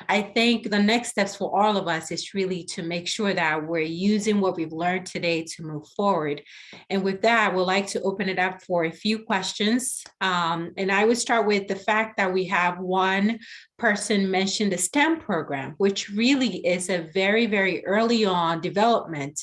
I think the next steps for all of us is really to make sure that we're using what we've learned today to move forward. And with that, we'd like to open it up for a few questions. And I would start with the fact that we have one person mention the STEM program, which really is a very, very early on development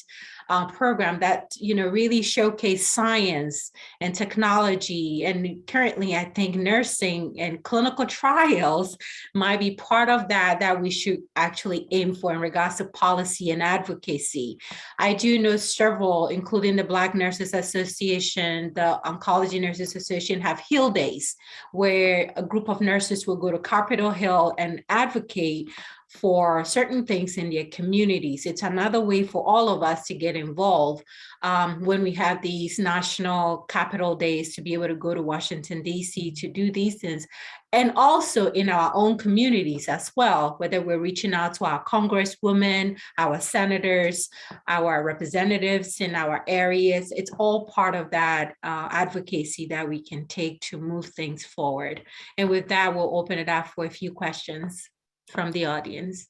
program that really showcase science and technology. And currently, I think nursing and clinical trials might be part of that we should actually aim for in regards to policy and advocacy. I do know several, including the Black Nurses Association, the Oncology Nurses Association, have Hill Days, where a group of nurses will go to Capitol Hill and advocate for certain things in their communities. It's another way for all of us to get involved when we have these national capital days, to be able to go to Washington, D.C. to do these things. And also in our own communities as well, whether we're reaching out to our congresswomen, our senators, our representatives in our areas. It's all part of that advocacy that we can take to move things forward. And with that, we'll open it up for a few questions from the audience.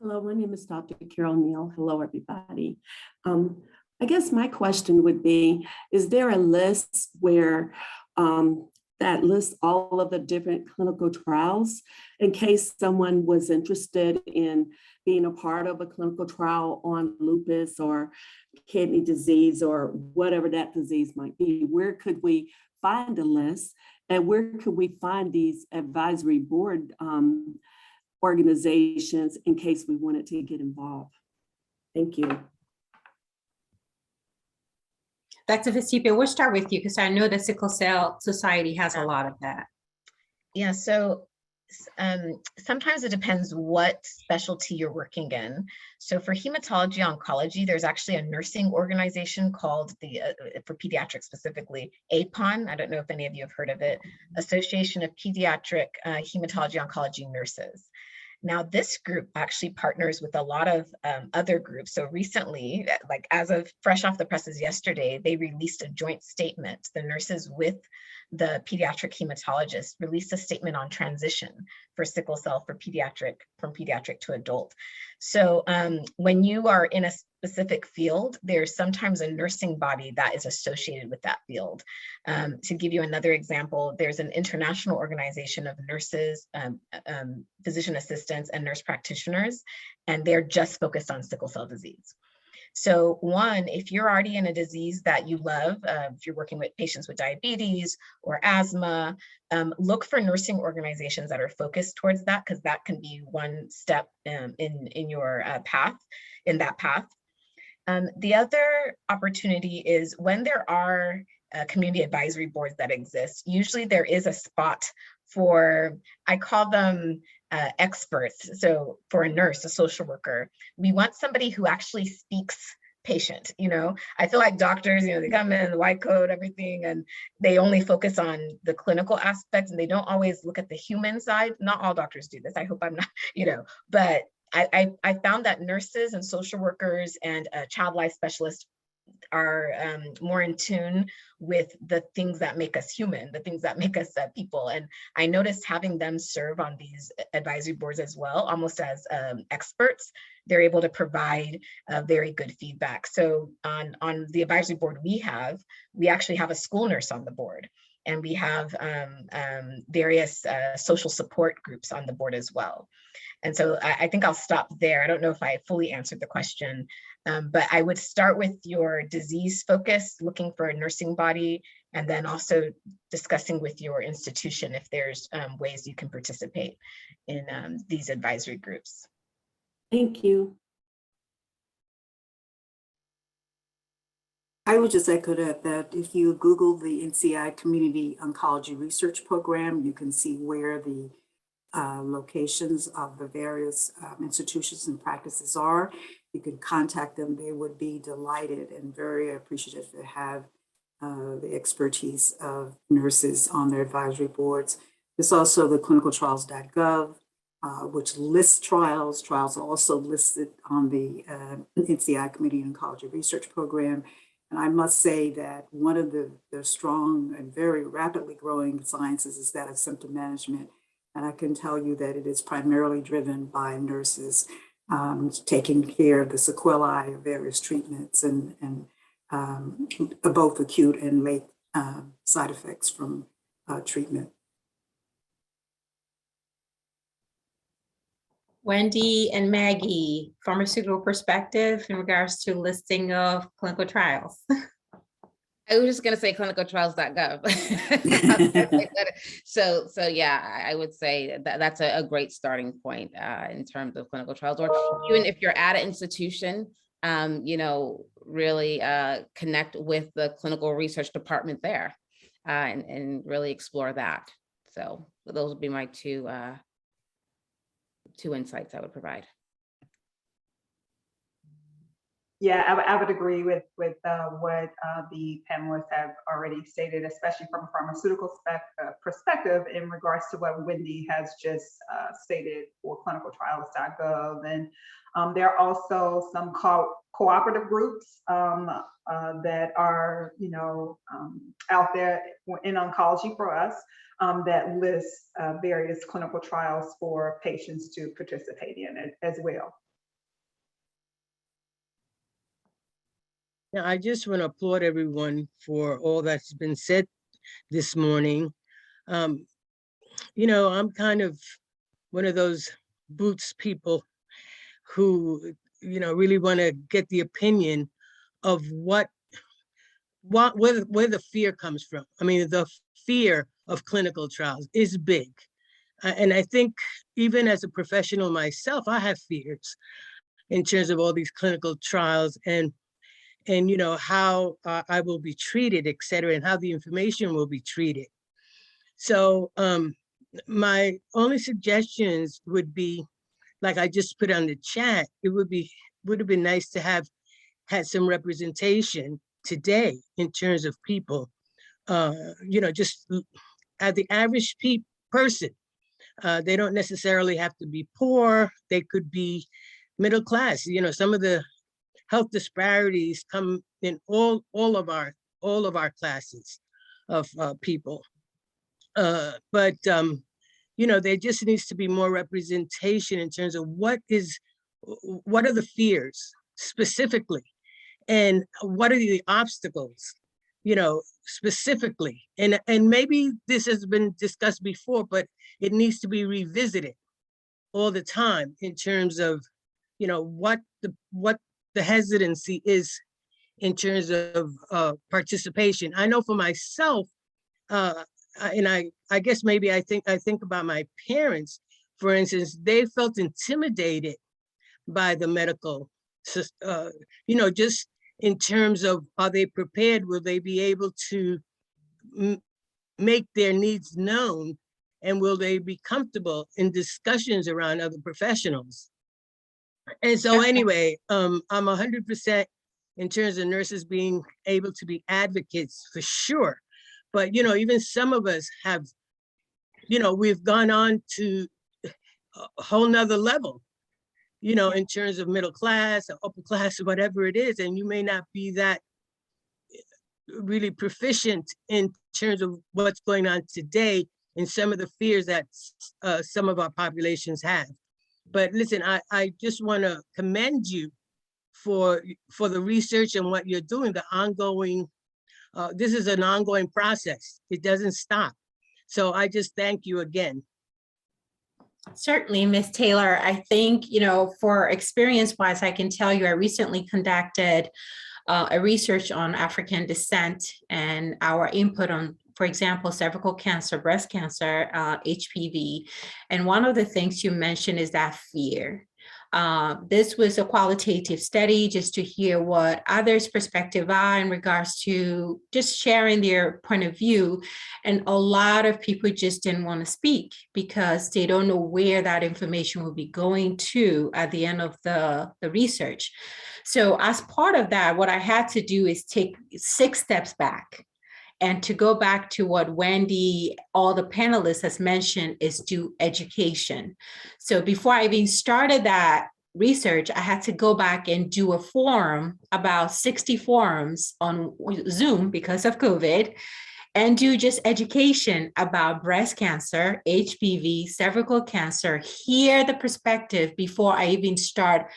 Hello, my name is Dr. Carol Neal. Hello, everybody. I guess my question would be, is there a list where that lists all of the different clinical trials in case someone was interested in being a part of a clinical trial on lupus or kidney disease or whatever that disease might be? Where could we find a list, and where could we find these advisory board organizations in case we wanted to get involved? Thank you. Dr. Vestipa, we'll start with you because I know the Sickle Cell Society has a lot of that. Yeah, so sometimes it depends what specialty you're working in. So for hematology oncology, there's actually a nursing organization called for pediatrics specifically, APON. I don't know if any of you have heard of it, Association of Pediatric Hematology Oncology Nurses. Now, this group actually partners with a lot of other groups. So recently, like as of fresh off the presses yesterday, they released a joint statement. The nurses with the pediatric hematologist released a statement on transition for sickle cell from pediatric to adult. So when you are in specific field, there's sometimes a nursing body that is associated with that field. To give you another example, there's an international organization of nurses, physician assistants, and nurse practitioners, and they're just focused on sickle cell disease. So one, if you're already in a disease that you love, if you're working with patients with diabetes or asthma, look for nursing organizations that are focused towards that, because that can be one step in your path, in that path. The other opportunity is when there are community advisory boards that exist, usually there is a spot for, I call them experts. So for a nurse, a social worker, we want somebody who actually speaks patient. You know, I feel like doctors, you know, they come in the white coat, everything, and they only focus on the clinical aspects and they don't always look at the human side. Not all doctors do this. I hope I'm not, you know, but I found that nurses and social workers and child life specialists are more in tune with the things that make us human, the things that make us people. And I noticed having them serve on these advisory boards as well, almost as experts, they're able to provide very good feedback. So on the advisory board we actually have a school nurse on the board, and we have various social support groups on the board as well. And so I think I'll stop there. I don't know if I fully answered the question, but I would start with your disease focus, looking for a nursing body, and then also discussing with your institution if there's ways you can participate in these advisory groups. Thank you. I would just echo that if you Google the NCI Community Oncology Research Program, you can see where the locations of the various institutions and practices are. You can contact them. They would be delighted and very appreciative to have the expertise of nurses on their advisory boards. There's also the clinicaltrials.gov, which lists trials. Trials are also listed on the NCI Community Oncology Research Program. And I must say that one of the strong and very rapidly growing sciences is that of symptom management. And I can tell you that it is primarily driven by nurses taking care of the sequelae of various treatments and both acute and late side effects from treatment. Wendy and Maggie, pharmaceutical perspective in regards to listing of clinical trials. I was just going to say clinicaltrials.gov. So yeah, I would say that that's a great starting point in terms of clinical trials, or even if you're at an institution, you know, really connect with the clinical research department there and really explore that. So those would be my two insights I would provide. Yeah, I would agree with what the panelists have already stated, especially from a pharmaceutical perspective in regards to what Wendy has just stated for clinicaltrials.gov. And there are also some cooperative groups that are, you know, out there in oncology for us that list various clinical trials for patients to participate in as well. Now, I just want to applaud everyone for all that's been said this morning. You know, I'm kind of one of those boots people who, you know, really want to get the opinion of where the fear comes from. I mean, the fear of clinical trials is big. And I think even as a professional myself, I have fears in terms of all these clinical trials and you know, how I will be treated, et cetera, and how the information will be treated. So my only suggestions would be, like I just put on the chat, it would have been nice to have had some representation today in terms of people, you know, just at the average person. They don't necessarily have to be poor. They could be middle class. You know, some of the health disparities come in all of our classes of people. But you know, there just needs to be more representation in terms of what are the fears specifically, and what are the obstacles, specifically. And maybe this has been discussed before, but it needs to be revisited all the time in terms of, what the hesitancy is in terms of participation. I know for myself, and I guess maybe I think about my parents, for instance. They felt intimidated by the medical system, just in terms of, are they prepared? Will they be able to make their needs known? And will they be comfortable in discussions around other professionals? And so anyway, I'm 100% in terms of nurses being able to be advocates, for sure. But, even some of us have, we've gone on to a whole nother level, in terms of middle class or upper class or whatever it is. And you may not be that really proficient in terms of what's going on today and some of the fears that some of our populations have. But listen, I just want to commend you for the research and what you're doing, the ongoing, this is an ongoing process. It doesn't stop. So I just thank you again. Certainly, Ms. Taylor. I think, for experience-wise, I can tell you I recently conducted a research on African descent and our input on, for example, cervical cancer, breast cancer, HPV. And one of the things you mentioned is that fear. This was a qualitative study just to hear what others' perspective are in regards to just sharing their point of view. And a lot of people just didn't want to speak because they don't know where that information will be going to at the end of the research. So as part of that, what I had to do is take 6 steps back. And to go back to what Wendy, all the panelists has mentioned, is do education. So before I even started that research, I had to go back and do a forum, about 60 forums on Zoom because of COVID, and do just education about breast cancer, HPV, cervical cancer, hear the perspective before I even start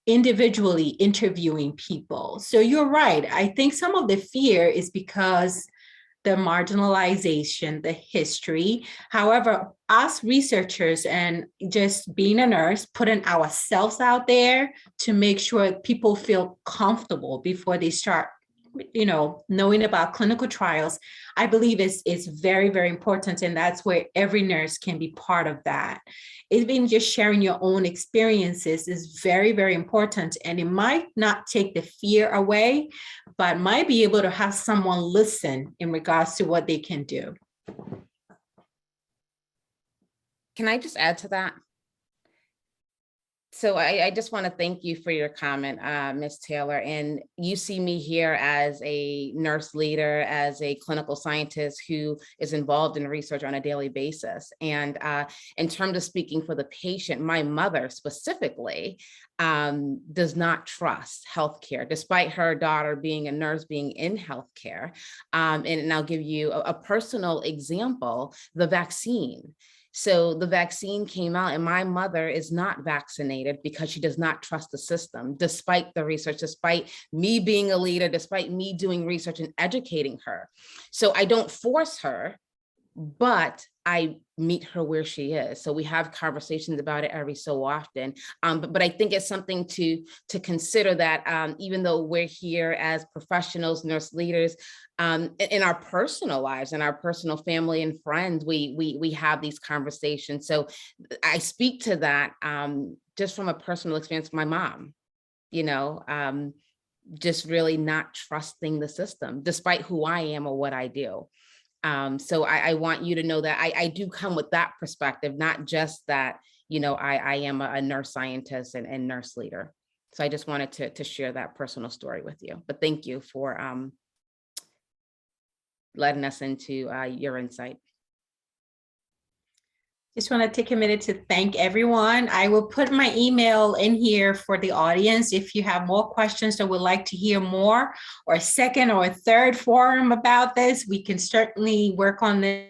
individually interviewing people. So you're right. I think some of the fear is because the marginalization, the history. However, us researchers and just being a nurse, putting ourselves out there to make sure people feel comfortable before they start, knowing about clinical trials, I believe is very, very important. And that's where every nurse can be part of that. Even just sharing your own experiences is very, very important. And it might not take the fear away, but might be able to have someone listen in regards to what they can do. Can I just add to that? So I just want to thank you for your comment, Ms. Taylor. And you see me here as a nurse leader, as a clinical scientist who is involved in research on a daily basis. And in terms of speaking for the patient, my mother specifically does not trust healthcare, despite her daughter being a nurse, being in healthcare. And I'll give you a personal example, the vaccine. So the vaccine came out and my mother is not vaccinated because she does not trust the system, despite the research, despite me being a leader, despite me doing research and educating her. So I don't force her, but I meet her where she is. So we have conversations about it every so often. But I think it's something to consider that even though we're here as professionals, nurse leaders, in our personal lives, in our personal family and friends, we have these conversations. So I speak to that just from a personal experience. My mom, just really not trusting the system, despite who I am or what I do. So I want you to know that I do come with that perspective, not just that, I am a nurse scientist and nurse leader. So I just wanted to share that personal story with you. But thank you for letting us into your insight. Just want to take a minute to thank everyone. I will put my email in here for the audience. If you have more questions or would like to hear more, or a second or a third forum about this, we can certainly work on this.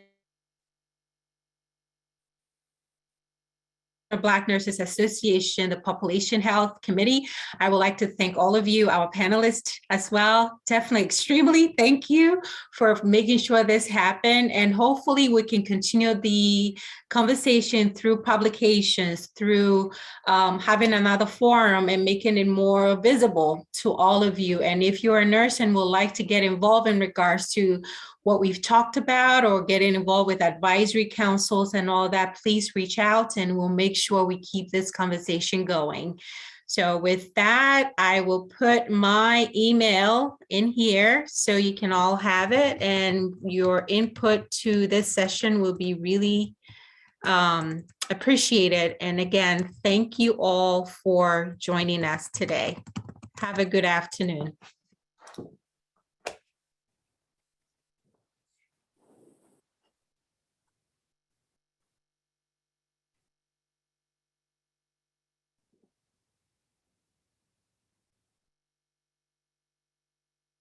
Black Nurses Association, the Population Health Committee. I would like to thank all of you, our panelists as well. Definitely extremely thank you for making sure this happened. And hopefully we can continue the conversation through publications, through having another forum and making it more visible to all of you. And if you're a nurse and would like to get involved in regards to what we've talked about or getting involved with advisory councils and all that, please reach out and we'll make sure we keep this conversation going. So with that, I will put my email in here so you can all have it, and your input to this session will be really appreciated. And again, thank you all for joining us today. Have a good afternoon.